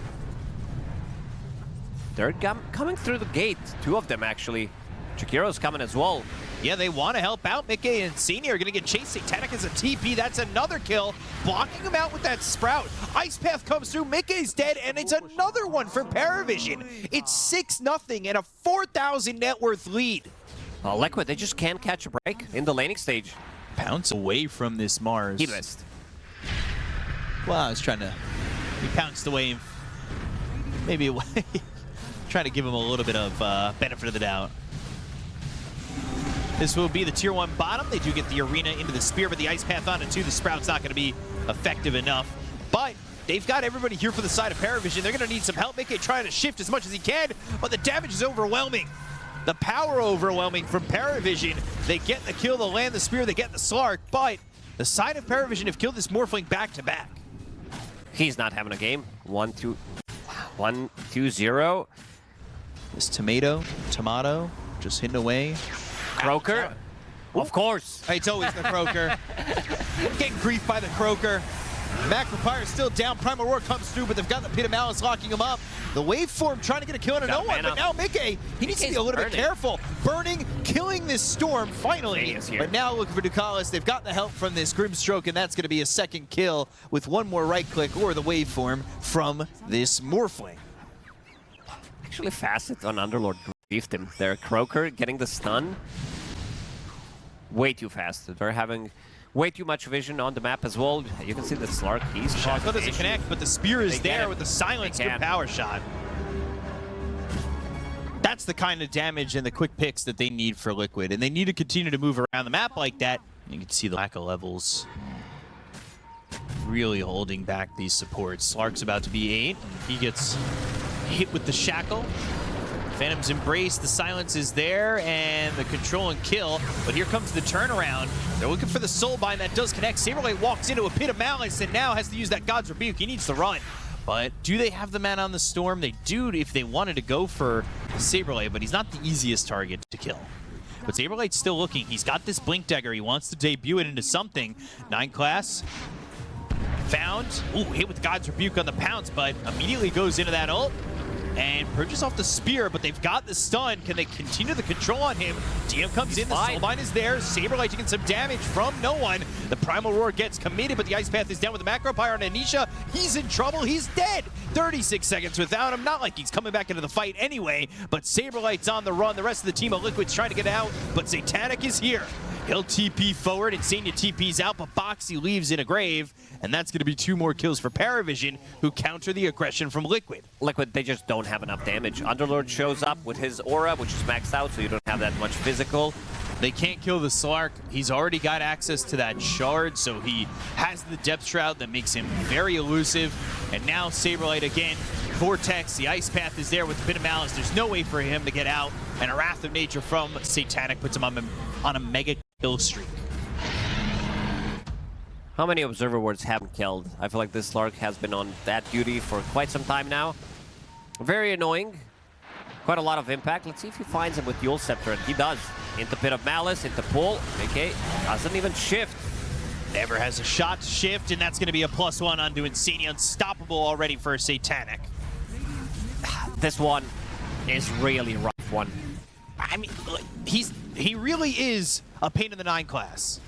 They're coming through the gate, 2 of them actually. Chikiro's coming as well. Yeah, they want to help out. Mickey and Senior are going to get chased. Satanic is a TP. That's another kill. Blocking him out with that Sprout. Ice Path comes through. Mickey's dead, and it's another one for PARIVISION. It's 6-0 and a 4,000 net worth lead. Liquid, they just can't catch a break in the laning stage. Pounce away from this Mars. He missed. Well, I was trying to... He pounced away. Maybe away. Trying to give him a little bit of benefit of the doubt. This will be the tier 1 bottom. They do get the arena into the spear, but the Ice Path on it too. The Sprout's not going to be effective enough. But they've got everybody here for the side of PARIVISION. They're going to need some help. Mickey trying to shift as much as he can, but the damage is overwhelming. The power overwhelming from PARIVISION. They get the kill, they land the spear, they get the Slark, but the side of PARIVISION have killed this Morphling back-to-back. He's not having a game. 1-2-0. This Tomato, just hitting away. Croaker? Of course. It's always the Croaker. Getting grief by the Croaker. Macropire is still down. Primal Roar comes through, but they've got the Pit of Malice locking him up. The Waveform trying to get a kill into no one, but now Mickey, he needs to be a little bit careful. Burning, killing this Storm, finally. But now looking for Ducalis. They've got the help from this Grimstroke, and that's going to be a second kill with one more right click or the Waveform from this Morphling. Actually, Facet on Underlord griefed him there. Croaker getting the stun. Way too fast. They're having way too much vision on the map as well. You can see the Slark. He's shot. Doesn't connect, but the spear is there with the silence. Good power shot. That's the kind of damage and the quick picks that they need for Liquid, and they need to continue to move around the map like that. You can see the lack of levels really holding back these supports. Slark's about to be 8. He gets hit with the shackle. Phantom's Embrace, the silence is there, and the control and kill. But here comes the turnaround. They're looking for the Soulbind that does connect. Saberlight walks into a Pit of Malice and now has to use that God's Rebuke. He needs to run. But do they have the man on the Storm? They do if they wanted to go for Saberlight, but he's not the easiest target to kill. But Saberlight's still looking. He's got this Blink Dagger. He wants to debut it into something. 9 class. Found. Ooh, hit with God's Rebuke on the pounce, but immediately goes into that ult. And purchase off the spear, but they've got the stun. Can they continue the control on him? DM comes in, the Soulbind is there. Saberlight taking some damage from no one. The Primal Roar gets committed, but the Ice Path is down with the Macropire on Anisha. He's in trouble, he's dead. 36 seconds without him. Not like he's coming back into the fight anyway, but Saberlight's on the run. The rest of the team of Liquid's trying to get out, but Satanic is here. He'll TP forward, Insania TP's out, but Boxy leaves in a grave, and that's going to be 2 more kills for PARIVISION, who counter the aggression from Liquid. Liquid, they just don't have enough damage. Underlord shows up with his aura, which is maxed out, so you don't have that much physical. They can't kill the Slark. He's already got access to that shard, so he has the Depth Shroud that makes him very elusive. And now Saberlight again. Vortex, the Ice Path is there with the Pit of Malice. There's no way for him to get out. And a Wrath of Nature from Satanic puts him on a mega kill streak. How many Observer Wards haven't killed? I feel like this Slark has been on that duty for quite some time now. Very annoying. Quite a lot of impact. Let's see if he finds him with Yule Scepter, and he does. Into Pit of Malice, into pull. Okay, doesn't even shift. Never has a shot to shift, and that's going to be a +1 onto Insania. Unstoppable already for Satanic. This one is really a rough one. I mean, he really is a pain in the 9 class.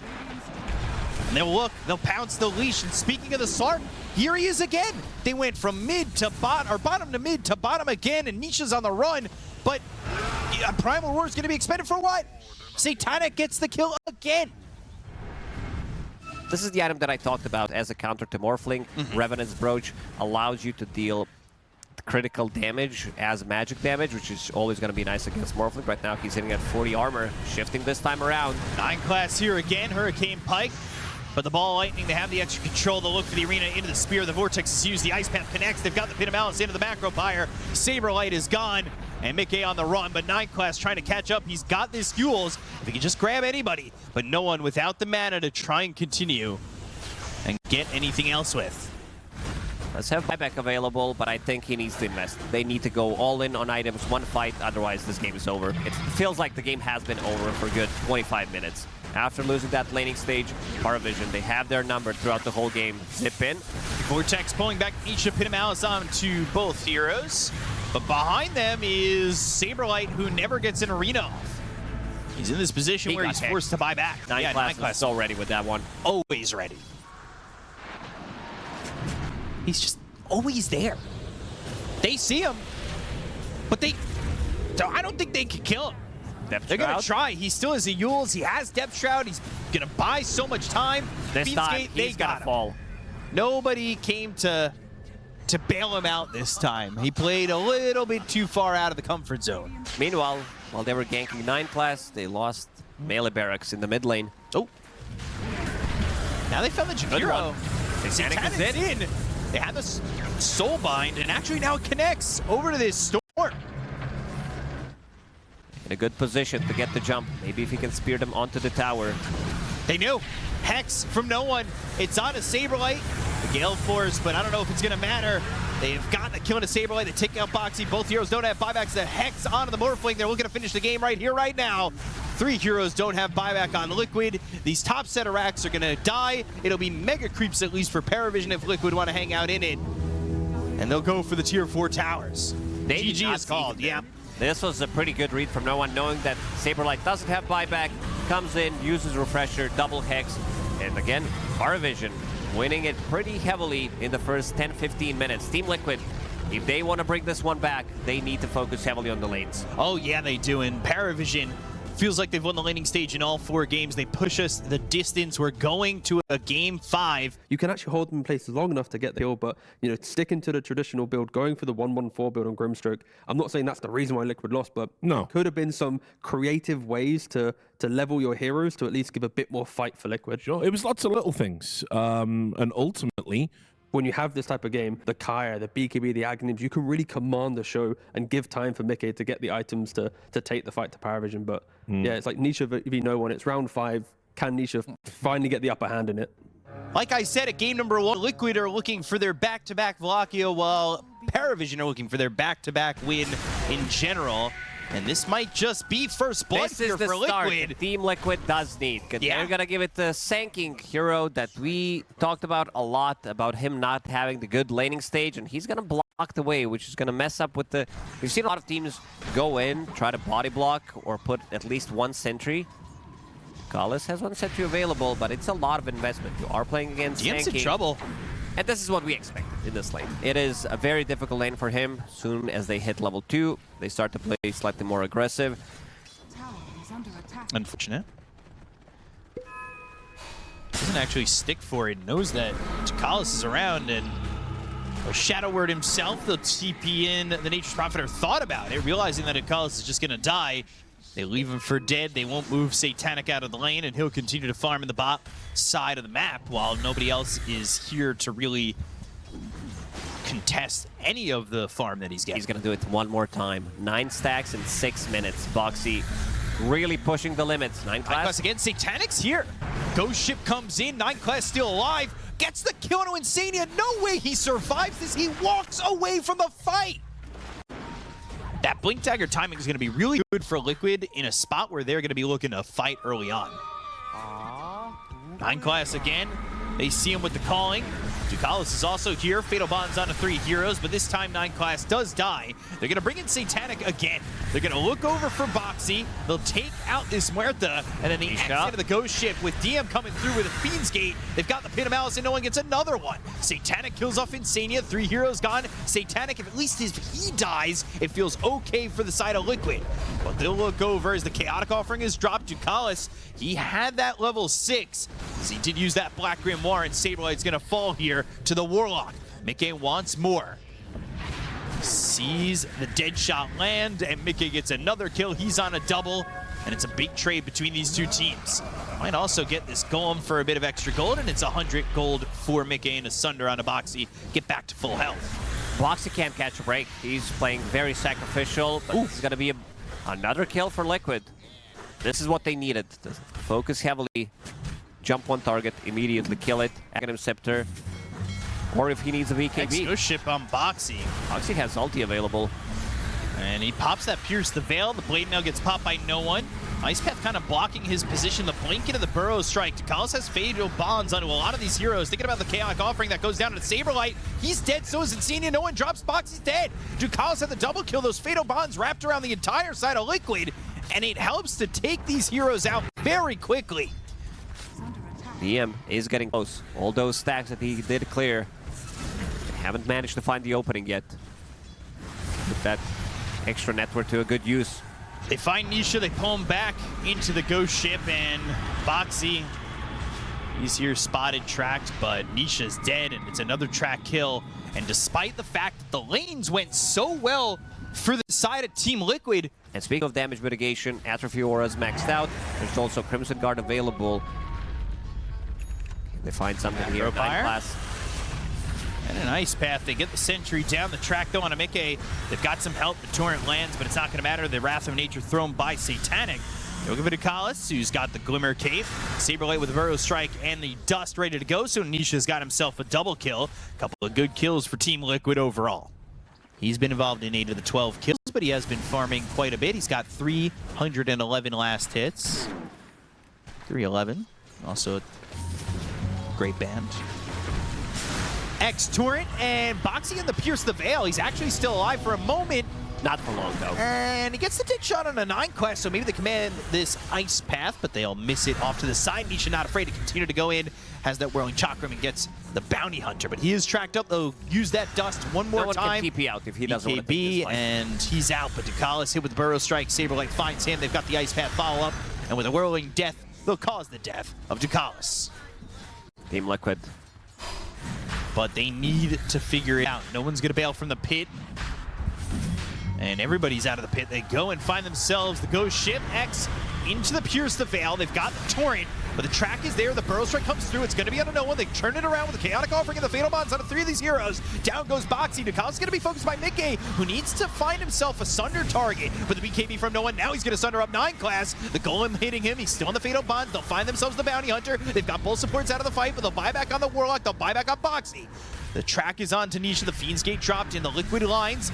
And they'll look, they'll pounce, they'll leash. And speaking of the Slark, here he is again. They went from mid to bottom, or bottom to mid to bottom again, and Nisha's on the run. But Primal Roar is going to be expended for what? Satanic gets the kill again. This is the item that I talked about as a counter to Morphling. Revenant's Brooch allows you to deal critical damage as magic damage, which is always going to be nice against Morphling. Right now, he's hitting at 40 armor, shifting this time around. 9 class here again, Hurricane Pike. But the Ball Lightning, they have the extra control. They'll look for the arena into the spear. The Vortex is used. The Ice Path connects. They've got the Pit of Malice into the Macropire. Saberlight is gone. And Mickey on the run, but 9 class trying to catch up. He's got this fuels. If he can just grab anybody, but no one without the mana to try and continue and get anything else with. Let's have buyback available, but I think he needs to invest. They need to go all in on items, one fight, otherwise this game is over. It feels like the game has been over for good 25 minutes. After losing that laning stage, PARIVISION, they have their number throughout the whole game. Zip in. Vortex pulling back Nisha, Pit of Malice on to both heroes. But behind them is Saberlight, who never gets an arena off. He's in this position where he's forced to buy back. Nine class is so ready with that one. Always ready. He's just always there. They see him, but I don't think they can kill him. They're going to try. He still has AVULUS. He has Depth Shroud. He's going to buy so much time. This time, he's got to fall. Nobody came to bail him out this time. He played a little bit too far out of the comfort zone. Meanwhile, while they were ganking 9 class, they lost melee barracks in the mid lane. Oh. Now they found the Janiro. Satanic is in. They had the soul bind, and actually now it connects over to this storm. In a good position to get the jump. Maybe if he can spear them onto the tower. They knew. Hex from no one. It's on a Saberlight. The Gale Force, but I don't know if it's going to matter. They've gotten a kill on a Saberlight. They take out Boxy. Both heroes don't have buybacks. The Hex onto the Morphling. They're looking to finish the game right here, right now. 3 heroes don't have buyback on Liquid. These top set of racks are going to die. It'll be mega creeps, at least for PARIVISION, if Liquid want to hang out in it. And they'll go for the tier 4 towers. GG is called, yeah. This was a pretty good read from no one, knowing that Saberlight doesn't have buyback, comes in, uses Refresher, double Hex, and again, PARIVISION winning it pretty heavily in the first 10-15 minutes. Team Liquid, if they want to bring this one back, they need to focus heavily on the lanes. Oh yeah, they do, and PARIVISION feels like they've won the laning stage in all 4 games. They push us the distance. We're going to a game 5. You can actually hold them in place long enough to get the kill, but sticking to the traditional build, going for the 1-1-4 build on Grimstroke. I'm not saying that's the reason why Liquid lost, but no, could have been some creative ways to level your heroes to at least give a bit more fight for Liquid. Sure, it was lots of little things, and ultimately, when you have this type of game, the Kaya, the BKB, the Aghanims, you can really command the show and give time for Mickey to get the items to take the fight to PARIVISION. But yeah, it's like Nisha v no one. It's round 5. Can Nisha finally get the upper hand in it? Like I said, at game number 1, Liquid are looking for their back-to-back Wallachia, while PARIVISION are looking for their back-to-back win in general. And this might just be first blood here for Liquid. Team Liquid does need. Yeah. They're going to give it the Sanking hero that we talked about a lot, about him not having the good laning stage, and he's going to block the way, which is going to mess up with the... We've seen a lot of teams go in, try to body block, or put at least 1 sentry. Callis has 1 sentry available, but it's a lot of investment. You are playing against DM's Sanking. in trouble. And this is what we expected in this lane. It is a very difficult lane for him. Soon as they hit level 2, they start to play slightly more aggressive. Unfortunate. Doesn't actually stick for it. Knows that Takalis is around, and Shadow Word himself, the TP in, the Nature's Prophet, thought about it, realizing that Takalis is just going to die. They leave him for dead. They won't move Satanic out of the lane, and he'll continue to farm in the bot side of the map while nobody else is here to really contest any of the farm that he's getting. He's going to do it one more time. 9 stacks in 6 minutes. Boxy really pushing the limits. 9 class again. Satanic's here. Ghost Ship comes in. 9 class still alive. Gets the kill on Insania. No way he survives this. He walks away from the fight. That Blink Dagger timing is going to be really good for Liquid in a spot where they're going to be looking to fight early on. 9 class again. They see him with the calling. Ducalis is also here. Fatal Bond's on to 3 heroes, but this time 9 class does die. They're going to bring in Satanic again. They're going to look over for Boxy. They'll take out this Muerta, and then the exit of the Ghost Ship with DM coming through with a Fiend's Gate. They've got the Pit of Malice, and no one gets another one. Satanic kills off Insania. 3 heroes gone. Satanic, if at least he dies, it feels okay for the side of Liquid. But they'll look over as the Chaotic Offering is dropped. Ducalis, he had that level 6. As he did use that Black Grimoire, and Saberlight's going to fall here to the Warlock. Mickey wants more. Sees the dead shot land, and Mickey gets another kill. He's on a double, and it's a big trade between these 2 teams. Might also get this Golem for a bit of extra gold, and it's 100 gold for Mickey and a Sunder on a Boxy. Get back to full health. Boxy can't catch a break. He's playing very sacrificial, but this is going to be another kill for Liquid. This is what they needed. To focus heavily, jump 1 target, immediately kill it, Aghanim Scepter, or if he needs a BKB. Ghost Ship on Boxy. Boxy has ulti available. And he pops that Pierce the Veil. The Blade Mail gets popped by no one. Ice Path kind of blocking his position. The blink into the Burrow Strike. Ducalis has Fatal Bonds onto a lot of these heroes. Thinking about the Chaotic Offering that goes down to the Saberlight. He's dead, so is Insania. No one drops Boxy's dead. Ducalis had the double kill. Those Fatal Bonds wrapped around the entire side of Liquid. and it helps to take these heroes out very quickly. DM is getting close. All those stacks that he did clear, they haven't managed to find the opening yet. Put that extra network to a good use. They find Nisha, they pull him back into the ghost ship, and Boxy, he's here spotted, tracked, but Nisha's dead, and it's another track kill. And despite the fact that the lanes went so well for the side of Team Liquid. And speaking of damage mitigation, Atrophy Aura's maxed out. There's also Crimson Guard available. They find something here. 9 class. And an ice path. They get the sentry down the track though on a Mickey. They've got some help. The torrent lands, but it's not going to matter. The Wrath of Nature thrown by Satanic. They'll give it to Kalis, who's got the Glimmer Cape. Saberlight with the Burrow Strike and the Dust ready to go. So Nisha's got himself a double kill. A couple of good kills for Team Liquid overall. He's been involved in 8 of the 12 kills, but he has been farming quite a bit. He's got 311 last hits. 311. Also a great band. X-Torrent and Boxy in the Pierce the Veil. He's actually still alive for a moment. Not for long, though. And he gets the dick shot on a 9 quest, so maybe they command this ice path, but they'll miss it off to the side. Nisha not afraid to continue to go in, has that whirling chakram and gets the bounty hunter, but he is tracked up, though. Use that dust one more time. No one can TP out if he doesn't want to take this fight. And he's out, but Ducalis hit with the Burrow Strike. Saberlight finds him. They've got the ice path follow-up, and with a whirling death, they'll cause the death of Ducalis. Team Liquid. But they need to figure it out. No one's going to bail from the pit. And everybody's out of the pit. They go and find themselves the Ghost Ship X into the Pierce the Veil. They've got the Torrent, but the track is there. The Burrow Strike comes through. It's going to be out of no one. They turn it around with a Chaotic Offering and the Fatal Bonds out of 3 of these heroes. Down goes Boxy. Ducalis is going to be focused by Mickey, who needs to find himself a Sunder target. But the BKB from no one. Now he's going to Sunder up 9 class. The Golem hitting him. He's still on the Fatal Bonds. They'll find themselves the Bounty Hunter. They've got both supports out of the fight, but they'll buy back on the Warlock. They'll buy back on Boxy. The track is on to Nisha. The Fiend's Gate dropped in the Liquid lines,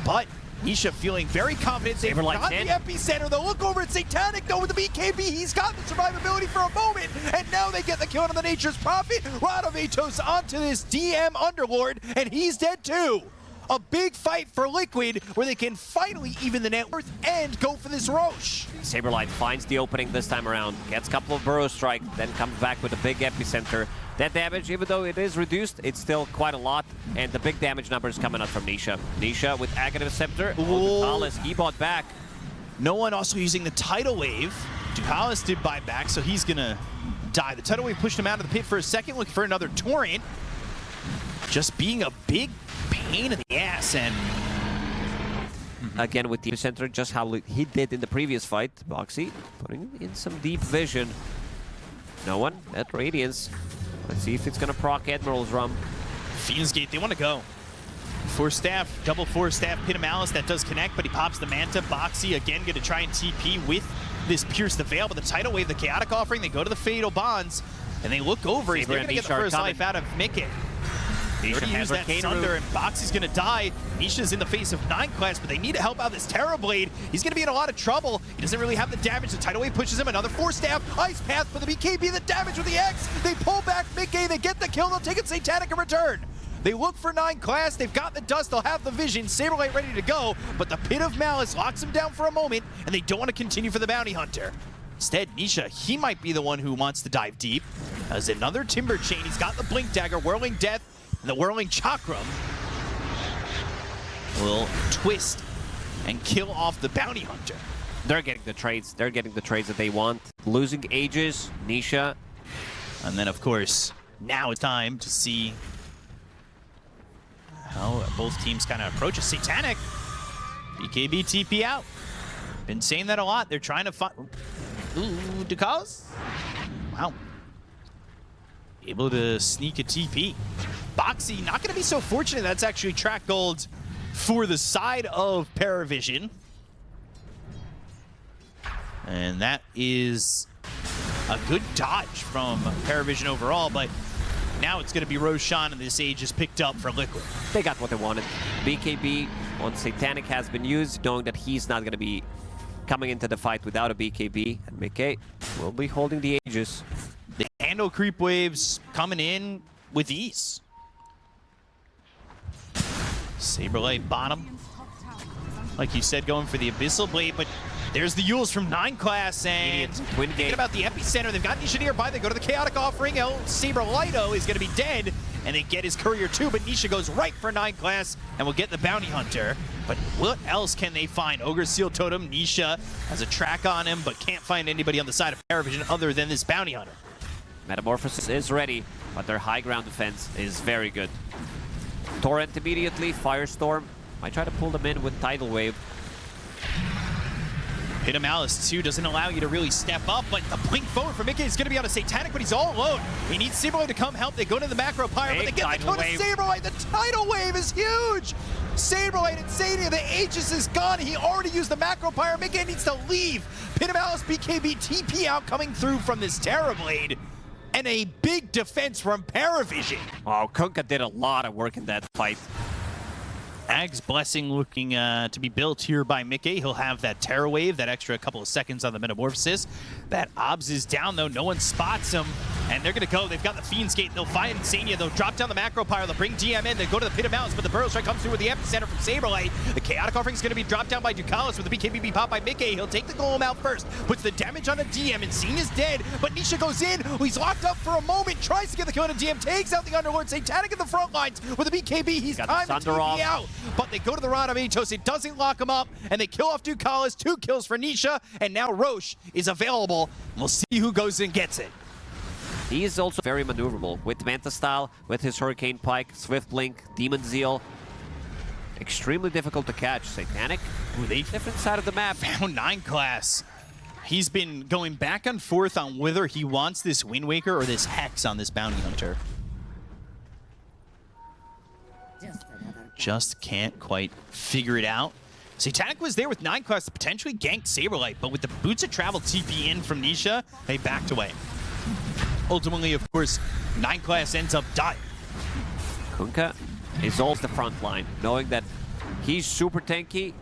but Nisha feeling very confident. They've got the epicenter. They'll look over at Satanic, though, with the BKB. He's got the survivability for a moment, and now they get the kill on the Nature's Prophet. Radovatos onto this DM Underlord, and he's dead too. A big fight for Liquid, where they can finally even the net worth and go for this Roche. Saberlight finds the opening this time around, gets a couple of Burrow Strike, then comes back with a big epicenter. That damage, even though it is reduced, it's still quite a lot, and the big damage number is coming out from Nisha. Nisha with Aghanim Scepter. Ducalis, he bought back. No one also using the Tidal Wave. Ducalis did buy back, so he's gonna die. The Tidal Wave pushed him out of the pit for a second, looking for another Torrent. Just being a big pain in the ass, and again with the epicenter, just how he did in the previous fight. Boxy putting in some deep vision. No one at Radiance. Let's see if it's gonna proc Admiral's Rum. Fiend's Gate, they want to go. Force Staff, double Force Staff, Pit of Malice, that does connect, but he pops the Manta. Boxy again going to try and TP with this Pierce the Veil, but the Tidal Wave, the Chaotic Offering, they go to the Fatal Bonds, and they look over. He's going to get the first life out of Mickey. They already used that Sunder, and Boxy's going to die. Nisha's in the face of 9 class, but they need to help out this Terra Blade. He's going to be in a lot of trouble. He doesn't really have the damage. The Tidal Wave pushes him. Another Force Staff, Ice Path for the BKB, the damage with the X. They pull back Mickey. They get the kill. They'll take it Satanic in return. They look for 9 class. They've got the Dust. They'll have the Vision. Saberlight ready to go, but the Pit of Malice locks him down for a moment, and they don't want to continue for the Bounty Hunter. Instead, Nisha, he might be the one who wants to dive deep. As another Timber Chain. He's got the Blink Dagger, Whirling Death, and the Whirling Chakram will twist and kill off the Bounty Hunter. They're getting the trades. They're getting the trades that they want. Losing Aegis, Nisha. And then, of course, now it's time to see how both teams kind of approach a Satanic. BKB TP out. Been saying that a lot. They're trying to find... Ooh, Ducalis? Wow. Able to sneak a TP. Boxy not going to be so fortunate. That's actually track gold for the side of PARIVISION. And that is a good dodge from PARIVISION overall, but now it's going to be Roshan, and this age is picked up for Liquid. They got what they wanted. BKB on Satanic has been used, knowing that he's not going to be coming into the fight without a BKB, and Mickey will be holding the Aegis. The handle creep waves coming in with ease. Saberlight bottom. Like you said, going for the Abyssal Blade, but There's the Yules from 9 class, and thinking about the epicenter, they've got Nisha nearby. They go to the chaotic offering. El Saber Lido is going to be dead, and they get his courier too, but Nisha goes right for 9 class and will get the bounty hunter. But what else can they find? Ogre Seal Totem, Nisha has a track on him, but can't find anybody on the side of PARIVISION other than this bounty hunter. Metamorphosis is ready, but their high ground defense is very good. Torrent immediately, Firestorm. Might try to pull them in with Tidal Wave. Hit him Alice too, doesn't allow you to really step up, but the blink forward for Mickey is going to be on a Satanic, but he's all alone. He needs Saberlight to come help. They go to the Macro Pyre, but they get the go to Saberlight. The Tidal Wave is huge. Saberlight and Sadia, the Aegis is gone. He already used the Macro Pyre. Mickey needs to leave. Pit him Alice, BKB, TP out coming through from this Terrorblade. And a big defense from PARIVISION. Oh, Kunkka did a lot of work in that fight. Ag's Blessing looking to be built here by Mickey. He'll have that Terror Wave, that extra couple of seconds on the Metamorphosis. That Obs is down, though. No one spots him. And they're going to go. They've got the Fiend's Gate. They'll find Insania. They'll drop down the Macro Pyre. They'll bring DM in. They'll go to the Pit of Mountains, but the Burrow Strike comes through with the Epicenter from Saberlight. The Chaotic Offering is going to be dropped down by Ducalis with the BKB pop by Mickey. He'll take the Golem out first. Puts the damage on a DM. Insania's dead, but Nisha goes in. He's locked up for a moment. Tries to get the kill on a DM. Takes out the Underlord. Satanic in the front lines with the BKB. He's time to TP out, but they go to the Rod of Atos. It doesn't lock him up, and they kill off Ducalis. 2 kills for Nisha, and now Roche is available. We'll see who goes and gets it. He is also very maneuverable with Manta Style, with his Hurricane Pike, Swift Blink, Demon Zeal. Extremely difficult to catch. Satanic, different side of the map. Found 9 class. He's been going back and forth on whether he wants this Wind Waker or this Hex on this Bounty Hunter. Just can't quite figure it out. Satanic was there with 9 class to potentially gank Saberlight, but with the Boots of Travel TP in from Nisha, they backed away. Ultimately, of course, 9 class ends up dying. Kunkka is also the front line, knowing that he's super tanky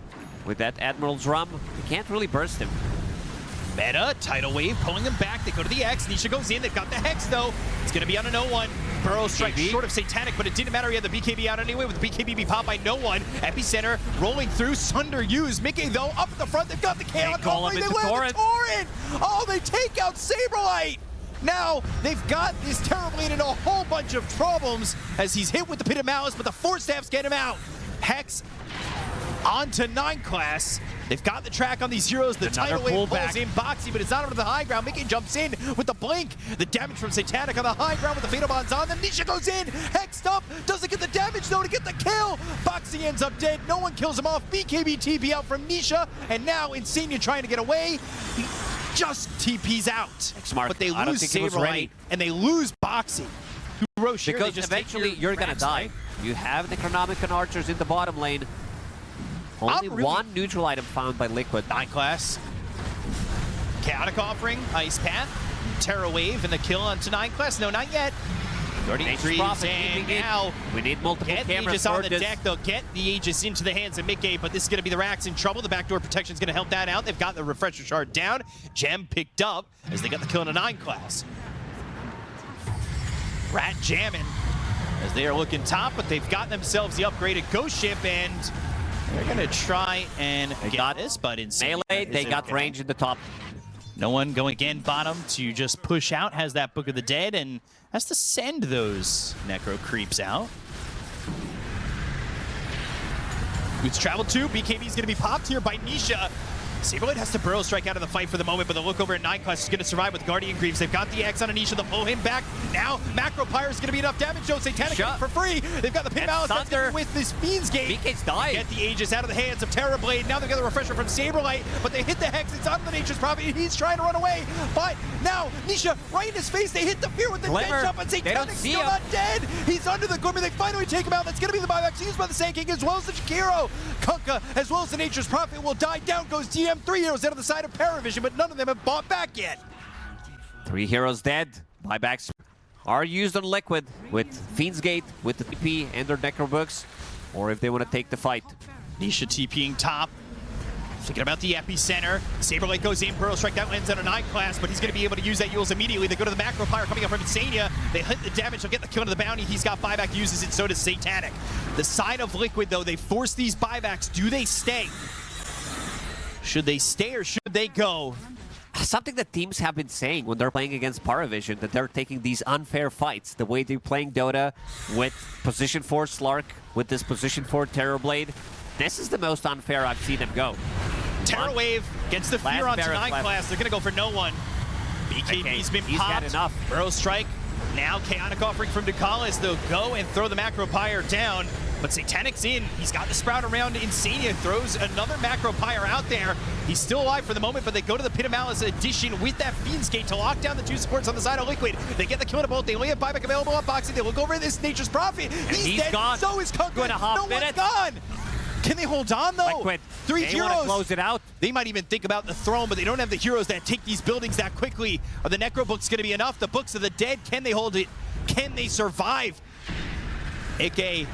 with that Admiral's Rum. You can't really burst him. Meta, Tidal Wave, pulling him back. They go to the X. Nisha goes in. They've got the Hex, though. It's going to be on a no one. Burrow Strike short of Satanic, but it didn't matter. He had the BKB out anyway with the BKB be popped by no one. Epicenter rolling through. Sunder used. Mickey, though, up at the front. They've got the Chaos offering. They land the Torrent. Oh, they take out Saberlight. Now, they've got this Terrorblade in a whole bunch of problems as he's hit with the Pit of Malice, but the Force Staffs get him out. Hex onto 9 class. They've got the track on these heroes. The Tidal Wave pulls in Boxy, but it's not over the high ground. Mickey jumps in with the blink. The damage from Satanic on the high ground with the Fatal Bonds on them. Nisha goes in, hexed up, doesn't get the damage though to get the kill. Boxy ends up dead. No one kills him off. BKB TP out from Nisha, and now Insania trying to get away. He just TP's out. Smart. But they lose Saberlight, and they lose Boxy. Because eventually you're going to die. Right? You have the Necronomicon archers in the bottom lane. Only one neutral item found by Liquid. 9 class. Chaotic Offering, Ice Path, Terror Wave, and the kill onto 9 class. No, not yet. And now we need multiple get the Aegis on the deck. They'll get the Aegis into the hands of Mickey, but this is going to be the Rax in trouble. The backdoor protection is going to help that out. They've got the Refresher Shard down. Gem picked up as they got the kill on a 9 class. Rat jamming as they are looking top, but they've got themselves the upgraded Ghost Ship, and they're going to try and get this, but in melee, they got range in the top. No one going again bottom to just push out, has that Book of the Dead, and has to send those Necro creeps out. Boots travel 2, BKB is going to be popped here by Nisha. Saberlight has to Burrow Strike out of the fight for the moment, but the look over at 9 class is going to survive with Guardian Greaves. They've got the X on Anisha. They'll pull him back. Now, Macro Pyre is going to be enough damage. Joe Satanic for free. They've got the Pin Malice with this Fiend's Gate. BK's dying. Get the Aegis out of the hands of Terrorblade. Now they've got the Refresher from Saberlight, but they hit the Hex. It's on the Nature's Prophet. He's trying to run away, but now Nisha right in his face. They hit the fear with the dead jump, and Satanic's still not dead. He's under the Glimmer. They finally take him out. That's going to be the buyback used by the Sand King as well as the Shakiro. Kunkka as well as the Nature's Prophet will die. Down goes DM. 3 heroes out of the side of PARIVISION, but none of them have bought back yet. 3 heroes dead. Buybacks are used on Liquid with Fiend's Gate, with the TP and their Necro Books, or if they want to take the fight. Nisha TPing top. Thinking about the epicenter. Saberlight goes in, Burrow Strike, that lands on a 9 class, but he's going to be able to use that Yules immediately. They go to the Macro Pyre coming up from Insania. They hit the damage, they'll get the kill to the bounty. He's got buyback, uses it, so does Satanic. The side of Liquid, though, they force these buybacks. Do they stay? Should they stay or should they go? Something that teams have been saying when they're playing against PARIVISION, that they're taking these unfair fights. The way they're playing Dota with position 4 Slark, with this position 4 Terrorblade. This is the most unfair I've seen them go. Terror Wave against the Fear on Barrett 9 left. class. They're going to go for no one. BKB's been he's popped. had enough. Burrow Strike. Now Chaotic offering from Ducalis. They'll go and throw the Macro Pyre down. But Satanic's in. He's got the Sprout around. Insania throws another Macro Pyre out there. He's still alive for the moment, but they go to the Pit of Malice addition with that Fiend's Gate to lock down the 2 supports on the side of Liquid. They get the kill to both. They only have buyback available on Boxing. They look over at this Nature's Prophet. He's dead. gone. So is Kunkel. 2.5 no minutes. one's gone. Can they hold on, though? Liquid. 3 They heroes. want to close it out. They might even think about the throne, but they don't have the heroes that take these buildings that quickly. Are the Necro Books going to be enough? The Books of the Dead, can they hold it? Can they survive? Ike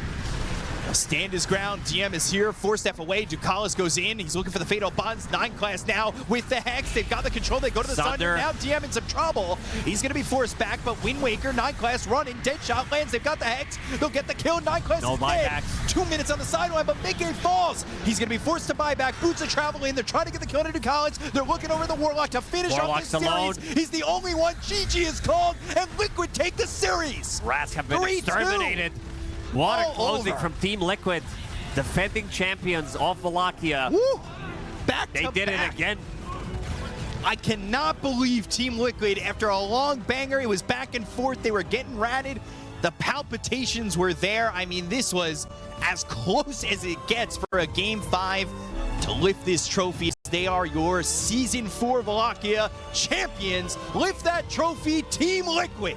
will stand his ground. DM is here, 4 step away. Ducalis goes in. He's looking for the Fatal Bonds. 9 class now with the Hex. They've got the control. They go to the Sunder. Now DM in some trouble. He's going to be forced back, but Wind Waker, 9 class running. Deadshot lands. They've got the Hex. They'll get the kill. 9 class No is dead. buybacks. 2 minutes on the sideline, but Mickey falls. He's going to be forced to buy back. Boots of travel in. They're trying to get the kill into Ducalis. They're looking over the Warlock to finish off this Warlock's series. alone. He's the only one. GG is called, and Liquid take the series. Rats have been 3-2. exterminated. What a All closing over. from Team Liquid. Defending champions of Wallachia. Woo! Back They to did back. it again. I cannot believe Team Liquid, after a long banger, it was back and forth, they were getting ratted. The palpitations were there. I mean, this was as close as it gets for a Game 5 to lift this trophy. They are your Season 4 Wallachia champions. Lift that trophy, Team Liquid.